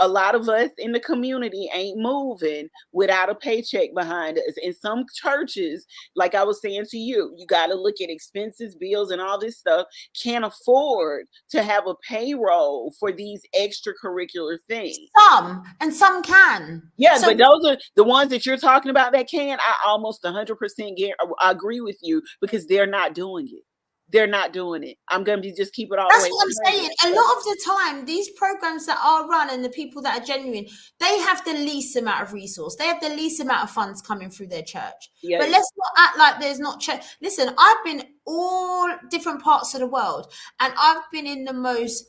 A lot of us in the community ain't moving without a paycheck behind us. In some churches, like I was saying to you, you got to look at expenses, bills, and all this stuff. Can't afford to have a payroll for these extracurricular things. Some can. Yeah, but those are the ones that you're talking about that can. I almost 100% agree with you, because they're not doing it. They're not doing it. I'm going to just keep it all the way. That's what I'm saying. A lot of the time, these programs that are run and the people that are genuine, they have the least amount of resource. They have the least amount of funds coming through their church. Yes. But let's not act like there's not church. Listen, I've been all different parts of the world, and I've been in the most,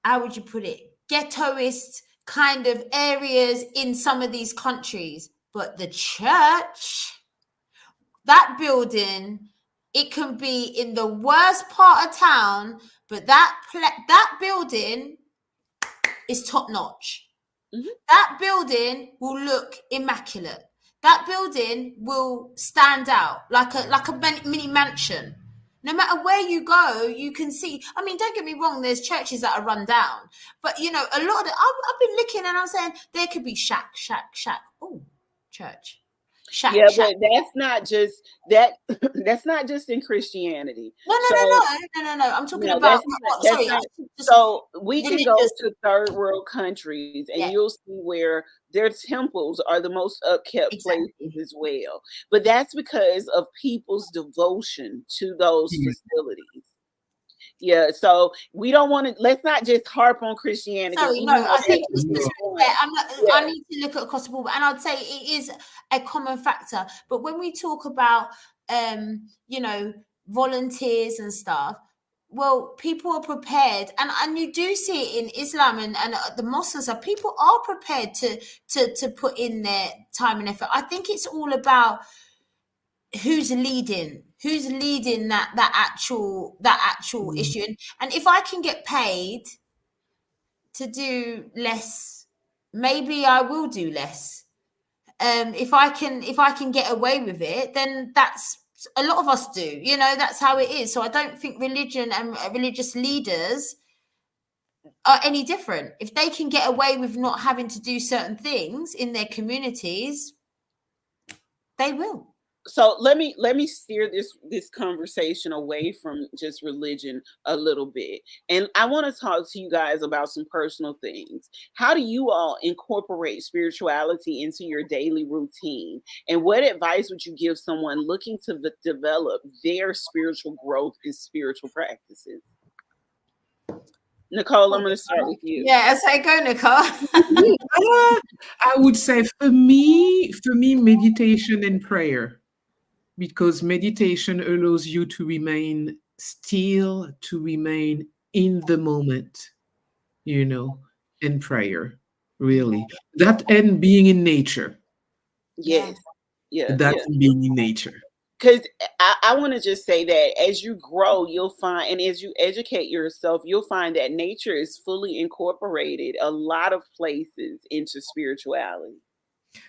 how would you put it, ghettoist kind of areas in some of these countries. But the church, that building, it can be in the worst part of town, but that building is top notch. Mm-hmm. That building will look immaculate. That building will stand out like a mini mansion. No matter where you go, you can see. I mean, don't get me wrong, there's churches that are run down. But, a lot of I've been looking and I'm saying there could be shack. Oh, church. Yeah, Shaq. but that's not just that. That's not just in Christianity. No, no, no, So no, no, no, no. I'm talking no, about. that's Sorry, not. just So we can go religious. to third world countries, and Yeah, you'll see where their temples are the most upkept places exactly. as well. But that's because of people's devotion to those Yeah. facilities. Yeah, so we don't want to. Let's not just harp on Christianity because Sorry, we no, know I that's think the it's big No. just one. fair. I'm not, I Yeah. need to look at across the board, and I'd say it is a common factor. But when we talk about, you know, volunteers and stuff, well, people are prepared, and you do see it in Islam and the Muslims. Are people are prepared to put in their time and effort. I think it's all about who's leading that actual Mm. issue, and if I can get paid to do less, maybe I will do less. If I can get away with it, then that's a lot of us do. That's how it is. So I don't think religion and religious leaders are any different. If they can get away with not having to do certain things in their communities, they will. So let me steer this conversation away from just religion a little bit, and I want to talk to you guys about some personal things. How do you all incorporate spirituality into your daily routine, and what advice would you give someone looking to develop their spiritual growth and spiritual practices? Nicole, I'm going to start with you. Yeah, as I go, Nicole. I would say for me, meditation and prayer, because meditation allows you to remain still, to remain in the moment, you know, and prayer, really. That and being in nature. Yeah. Yes. Yeah, That yeah. and being in nature. Because I want to just say that as you grow, you'll find, and as you educate yourself, you'll find that nature is fully incorporated a lot of places into spirituality.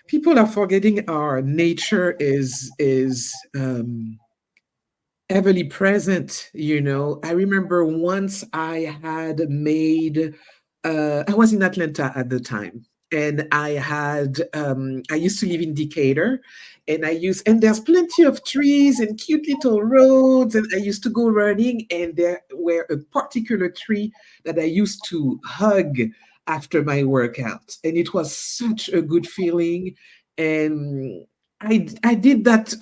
People are forgetting our nature is heavily present. I remember once I was in Atlanta at the time, and I used to live in Decatur, and there's plenty of trees and cute little roads, and I used to go running, and there were a particular tree that I used to hug after my workout, and it was such a good feeling. And I did that,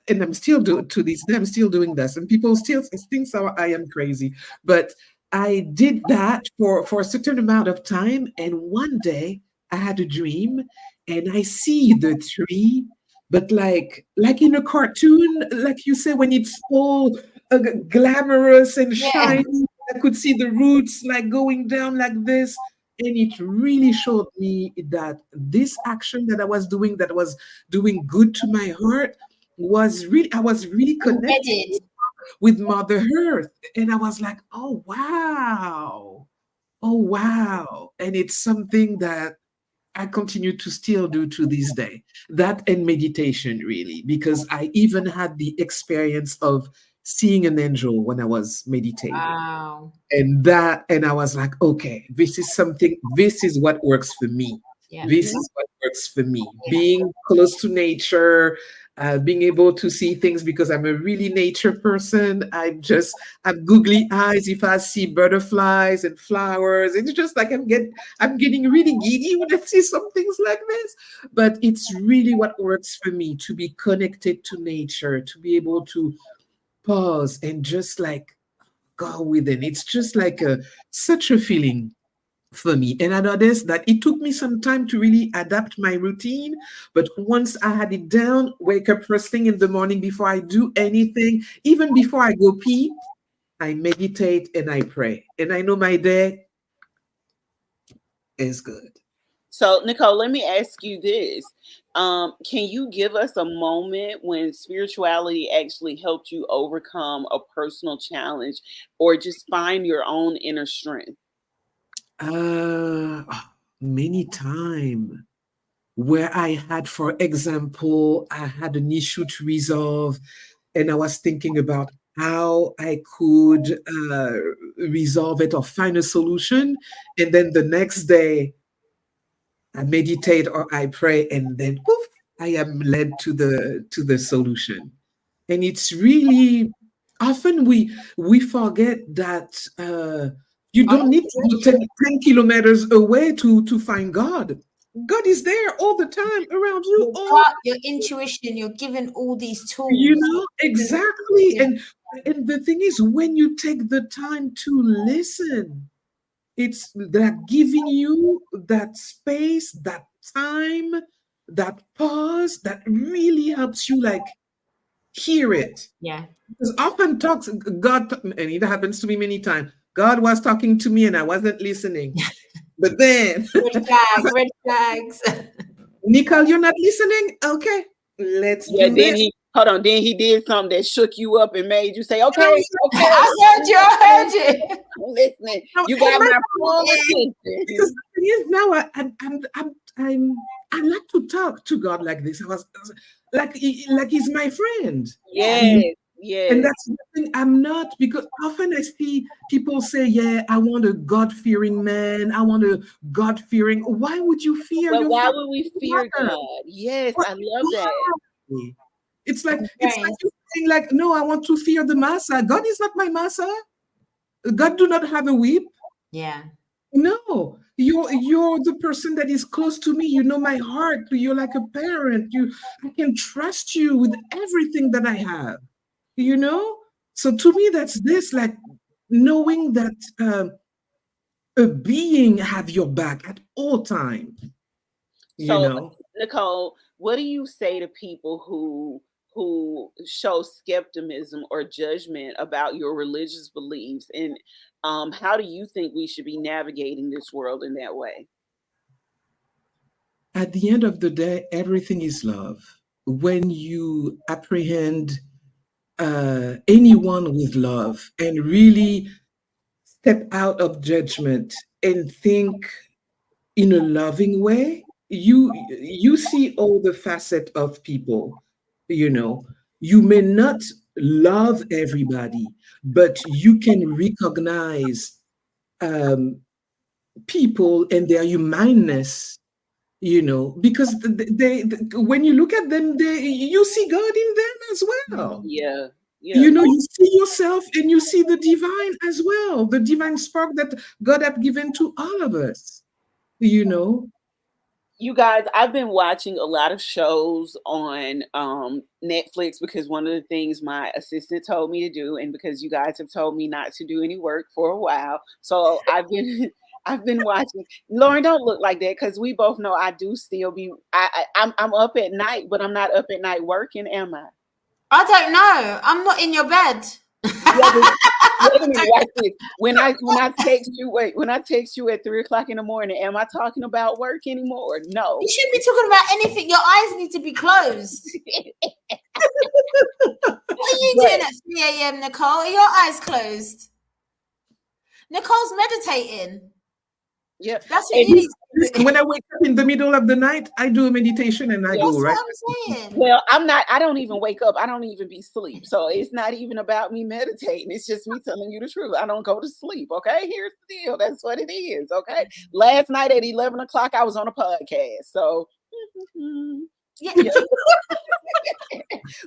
and I'm still to this day. I'm still doing this, and people still think so I am crazy. But I did that for a certain amount of time, and one day I had a dream, and I see the tree, but like in a cartoon, like you say, when it's all glamorous and Yeah. shiny. I could see the roots like going down like this. And it really showed me that this action that I was doing, that was doing good to my heart, I was really connected Embedded. with Mother Earth. And I was like, oh wow. Oh wow. And it's something that I continue to still do to this day. That and meditation, really, because I even had the experience of seeing an angel when I was meditating. Wow. And I was like, okay, this is what works for me. Yeah. This is what works for me. Being close to nature, being able to see things, because I'm a really nature person. I'm googly eyes if I see butterflies and flowers. It's just like I'm getting really giddy when I see some things like this. But it's really what works for me, to be connected to nature, to be able to pause and just like go within. It's just like such a feeling for me. And I noticed that it took me some time to really adapt my routine. But once I had it down, wake up first thing in the morning before I do anything, even before I go pee, I meditate and I pray. And I know my day is good. So, Nicole, let me ask you this. Can you give us a moment when spirituality actually helped you overcome a personal challenge or just find your own inner strength? Uh, Many time where I had, for example, I had an issue to resolve, and I was thinking about how I could resolve it or find a solution. And then the next day, I meditate or I pray, and then poof. I am led to the solution. And it's really often we forget that you Our don't need to go intuition, 10 kilometers away to find God. God is there all the time around you, your all gut, your intuition, you're given all these you tools. know exactly. Yeah, And the thing is, when you take the time to listen, it's that giving you that space, that time, that pause that really helps you like hear it. yeah. Because often talks God, and it happens to me many times. God was talking to me and I wasn't listening. But then, Red flag, red flags. Nicole, you're not listening? Okay, let's Yeah, do then this. he hold on. Then he did something that shook you up and made you say, And I "Okay, was okay, I heard you. I heard you. I'm listening. like, You and got my my problem full is because attention." the thing is now I like to talk to God like this. I was like he's my friend. Yeah, You Yes, And yes. that's the thing. I'm not, because often I see people say, yeah, I want a God fearing man. I want a God fearing. Why would you fear But your why father would we and fear mother? God? Yes, What- I love that. Why? It's like brains. you saying like, no, I want to fear the massa. God is not my massa. God do not have a whip. Yeah. No, you're the person that is close to me. You know my heart. You're like a parent. I can trust you with everything that I have. You know. So to me, that's this like knowing that a being have your back at all time. You So, know. Nicole, what do you say to people who show skepticism or judgment about your religious beliefs, and how do you think we should be navigating this world in that way? At the end of the day, everything is love. When you apprehend anyone with love and really step out of judgment and think in a loving way, you see all the facet of people. You know, you may not love everybody, but you can recognize um, people and their humaneness. You know, because when you look at them, you see God in them as well. Yeah, You yeah. know, you see yourself and you see the divine as well, the divine spark that God has given to all of us. You know, You guys, I've been watching a lot of shows on Netflix because one of the things my assistant told me to do, and because you guys have told me not to do any work for a while, so I've been I've been watching. Lauren, don't look like that because we both know I do still be. I'm up at night, but I'm not up at night working, am I? I don't know. I'm not in your bed. Yeah, but wait a minute, watch this. When I text you, when I text you at 3 o'clock in the morning, am I talking about work anymore? No. You shouldn't be talking about anything. Your eyes need to be closed. What are you But doing at 3 a.m., Nicole? Are your eyes closed? Nicole's meditating. yeah, That's what and you need to listen, do. when I wake up in the middle of the night, I do a meditation and I yeah. go That's right what back to I'm sleep. saying. Well, I don't even wake up. I don't even be sleep. So it's not even about me meditating. It's just me telling you the truth. I don't go to sleep. Okay. Here's the deal. That's what it is. Okay. Last night at 11 o'clock, I was on a podcast. So Yeah. yeah.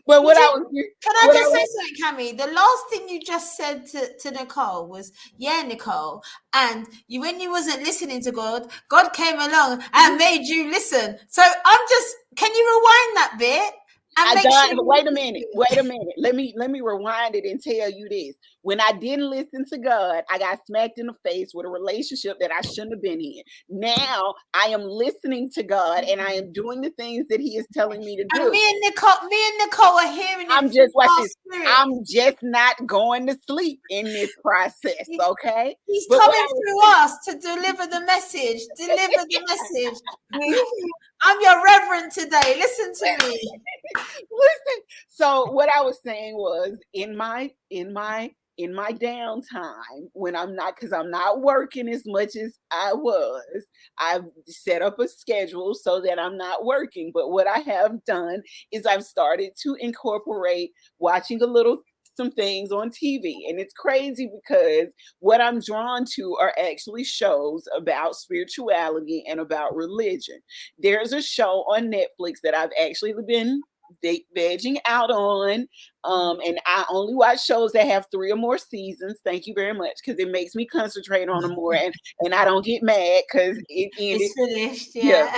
But Did what I you? was Can I what I just say was something, Cammy? The last thing you just said to Nicole was, "Yeah, Nicole," and you when you wasn't listening to God, God came along and made you listen. So I'm just, can you rewind that bit and I make sure got you wait a listen minute. to Wait a it? minute. Let me rewind it and tell you this. When I didn't listen to God, I got smacked in the face with a relationship that I shouldn't have been in. Now I am listening to God and I am doing the things that He is telling me to And do. Me and Nicole are hearing it I'm through just watch our this. spirit. I'm just not going to sleep in this process, okay? He's But what coming I was through us to deliver the message. Deliver the message. I'm your reverend today. Listen to me. listen. So what I was saying was in my downtime when I'm not, because I'm not working as much as I was, I've set up a schedule so that I'm not working. But what I have done is I've started to incorporate watching a little some things on TV. And it's crazy because what I'm drawn to are actually shows about spirituality and about religion. There's a show on Netflix that I've actually been vegging out on. And I only watch shows that have 3 or more seasons. Thank you very much, because it makes me concentrate on them more, and I don't get mad because it ended. It's finished, Yeah. yeah.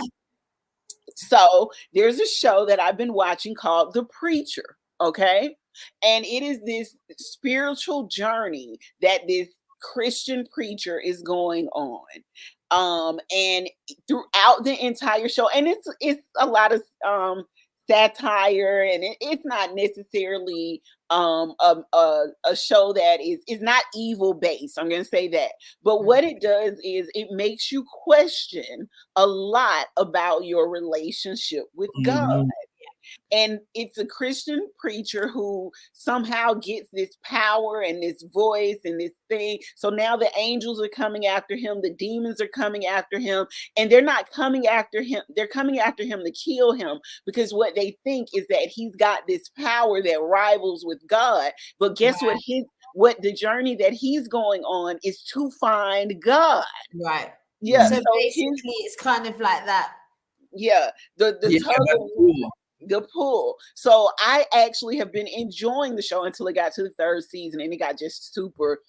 So there's a show that I've been watching called The Preacher. Okay. And it is this spiritual journey that this Christian preacher is going on. And throughout the entire show, and it's a lot of satire, and it's not necessarily a show that is not evil based. I'm going to say that. But what it does is it makes you question a lot about your relationship with God. Mhm. And it's a Christian preacher who somehow gets this power and this voice and this thing. So now the angels are coming after him, the demons are coming after him, and they're not coming after him. They're coming after him to kill him, because what they think is that he's got this power that rivals with God. But guess Right. what the journey that he's going on is to find God. Right. Yeah. So So basically, it's kind of like that. yeah, the Yeah, tug that's of cool. the pull. So I actually have been enjoying the show until it got to the 3rd season, and it got just super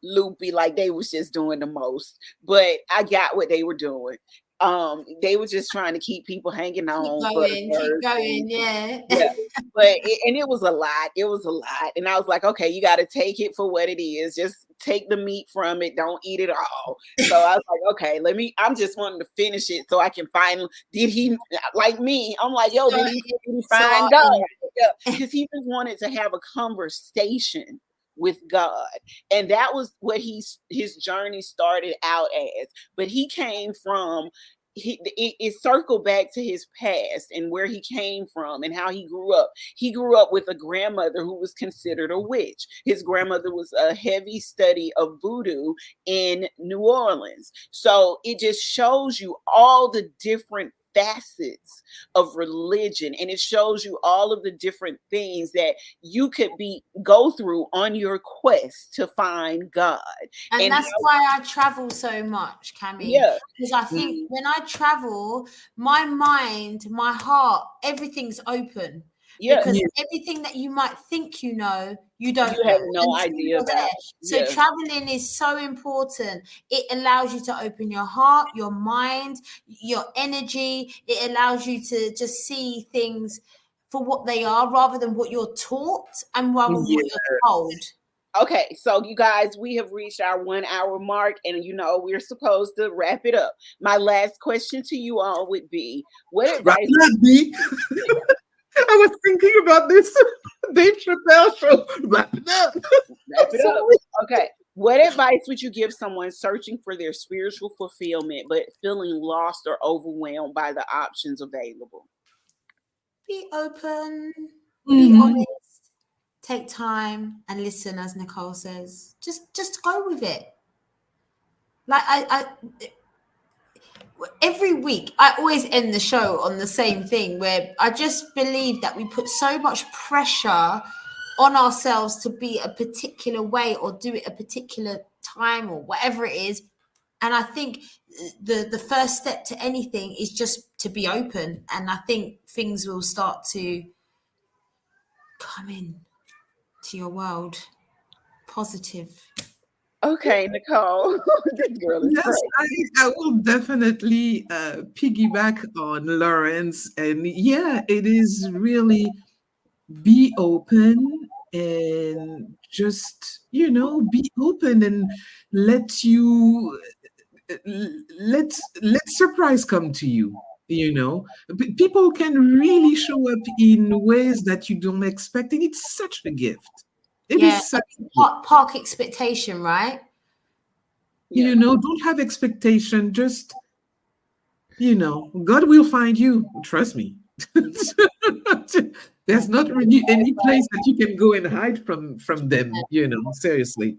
loopy, like they was just doing the most. But I got what they were doing. They were just trying to keep people hanging on for the Keep 3rd going, season. yeah. Yeah, but it was a lot. It was a lot, and I was like, okay, you got to take it for what it is. Just take the meat from it. Don't eat it all. So I was like, okay, I'm just wanting to finish it so I can find. Did he, like me? I'm like, yo, did he find God? Yeah, because he just wanted to have a conversation with God, and that was what his journey started out as. But he came from. It circled back to his past and where he came from and how he grew up. He grew up with a grandmother who was considered a witch. His grandmother was a heavy study of voodoo in New Orleans. So it just shows you all the different facets of religion, and it shows you all of the different things that you could go through on your quest to find God. And that's why I travel so much, Cammy. Yeah. Because I think when I travel, my mind, my heart, everything's open. Yeah. Because everything that you might think you know, you don't You know. have no idea about. So traveling is so important. It allows you to open your heart, your mind, your energy. It allows you to just see things for what they are rather than what you're taught and rather than what you're told. Okay, so you guys, we have reached our 1 hour mark, and we're supposed to wrap it up. My last question to you all would be, what advice? I was thinking about this Dave Chappelle show. Wrap it up. Wrap it up. Okay. What advice would you give someone searching for their spiritual fulfillment but feeling lost or overwhelmed by the options available? Be open. Be honest. Take time and listen, as Nicole says. Just go with it. Like I every week I always end the show on the same thing, where I just believe that we put so much pressure on ourselves to be a particular way or do it a particular time or whatever it is. And I think the first step to anything is just to be open. And I think things will start to come in to your world. Positive. Okay, Nicole. This girl is yes, I will definitely piggyback on Lawrence. And yeah, it is really be open and just, be open and let you let surprise come to you. People can really show up in ways that you don't expect, and it's such a gift. It is such a gift. Park expectation, right? Don't have expectation. Just, God will find you. Trust me. There's not really any place that you can go and hide from them. Seriously.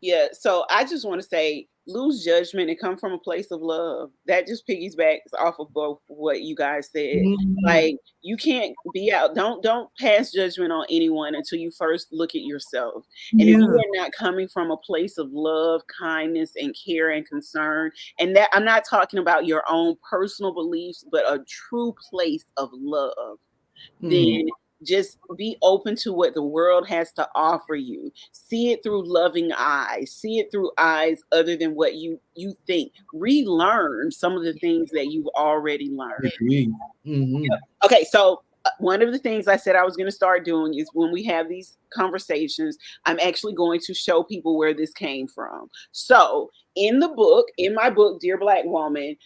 Yeah. So I just want to say, lose judgment and come from a place of love. That just piggybacks off of both what you guys said. Mhm. Like, you can't be out, don't pass judgment on anyone until you first look at yourself. And if you Yeah. are not coming from a place of love, kindness, and care and concern, and that I'm not talking about your own personal beliefs, but a true place of love, Mhm. then just be open to what the world has to offer you. See it through loving eyes. See it through eyes other than what you think. Relearn some of the things that you've already learned. Agree. Mhm. Okay, so one of the things I said I was going to start doing is when we have these conversations, I'm actually going to show people where this came from. So, in my book, Dear Black Woman,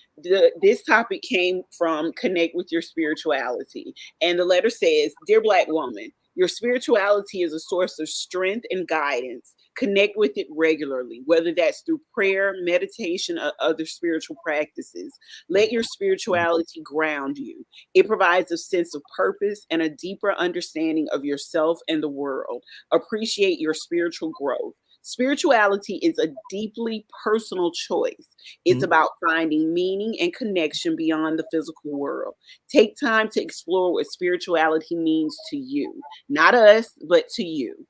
this topic came from Connect with Your Spirituality. And the letter says, Dear Black Woman, your spirituality is a source of strength and guidance. Connect with it regularly, whether that's through prayer, meditation, or other spiritual practices. Let your spirituality ground you. It provides a sense of purpose and a deeper understanding of yourself and the world. Appreciate your spiritual growth. Spirituality is a deeply personal choice. It's Mhm. about finding meaning and connection beyond the physical world. Take time to explore what spirituality means to you, not us, but to you.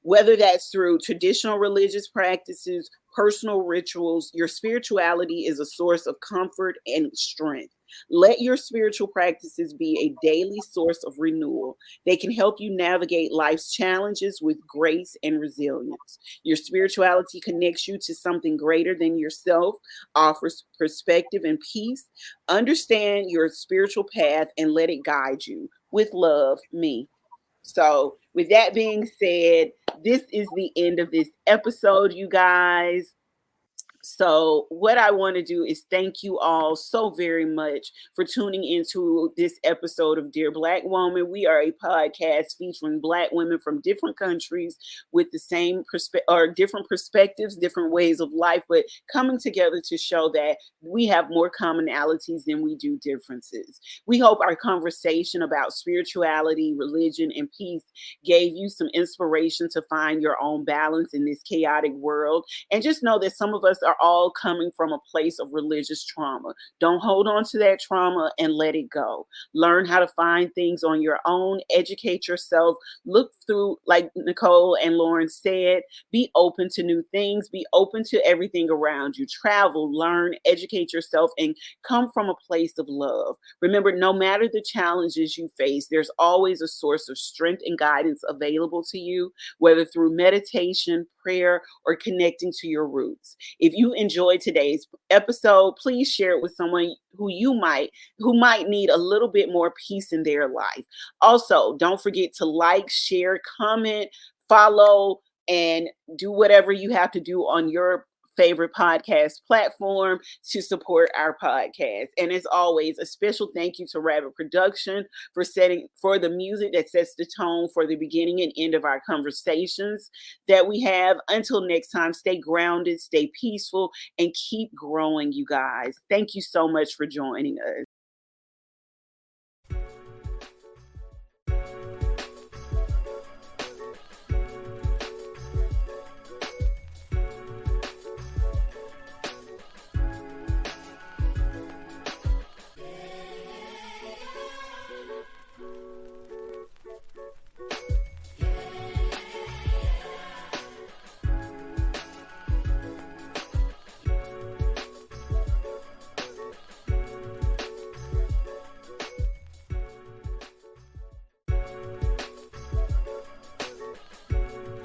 Whether that's through traditional religious practices, personal rituals, your spirituality is a source of comfort and strength. Let your spiritual practices be a daily source of renewal. They can help you navigate life's challenges with grace and resilience. Your spirituality connects you to something greater than yourself, offers perspective and peace. Understand your spiritual path and let it guide you. With love, me. So, with that being said, this is the end of this episode, you guys. So, what I want to do is thank you all so very much for tuning into this episode of Dear Black Woman. We are a podcast featuring Black women from different countries with the same or different perspectives, different ways of life, but coming together to show that we have more commonalities than we do differences. We hope our conversation about spirituality, religion, and peace gave you some inspiration to find your own balance in this chaotic world. And just know that some of us are all coming from a place of religious trauma. Don't hold on to that trauma and let it go. Learn how to find things on your own, educate yourself, look through, like Nicole and Lauren said, be open to new things, be open to everything around you. Travel, learn, educate yourself, and come from a place of love. Remember, no matter the challenges you face, there's always a source of strength and guidance available to you, whether through meditation, prayer, or connecting to your roots. If you enjoyed today's episode, please share it with someone who might need a little bit more peace in their life. Also, don't forget to like, share, comment, follow, and do whatever you have to do on your favorite podcast platform to support our podcast. And as always, a special thank you to Rabbit Production for the music that sets the tone for the beginning and end of our conversations that we have. Until next time, stay grounded, stay peaceful, and keep growing, you guys. Thank you so much for joining us.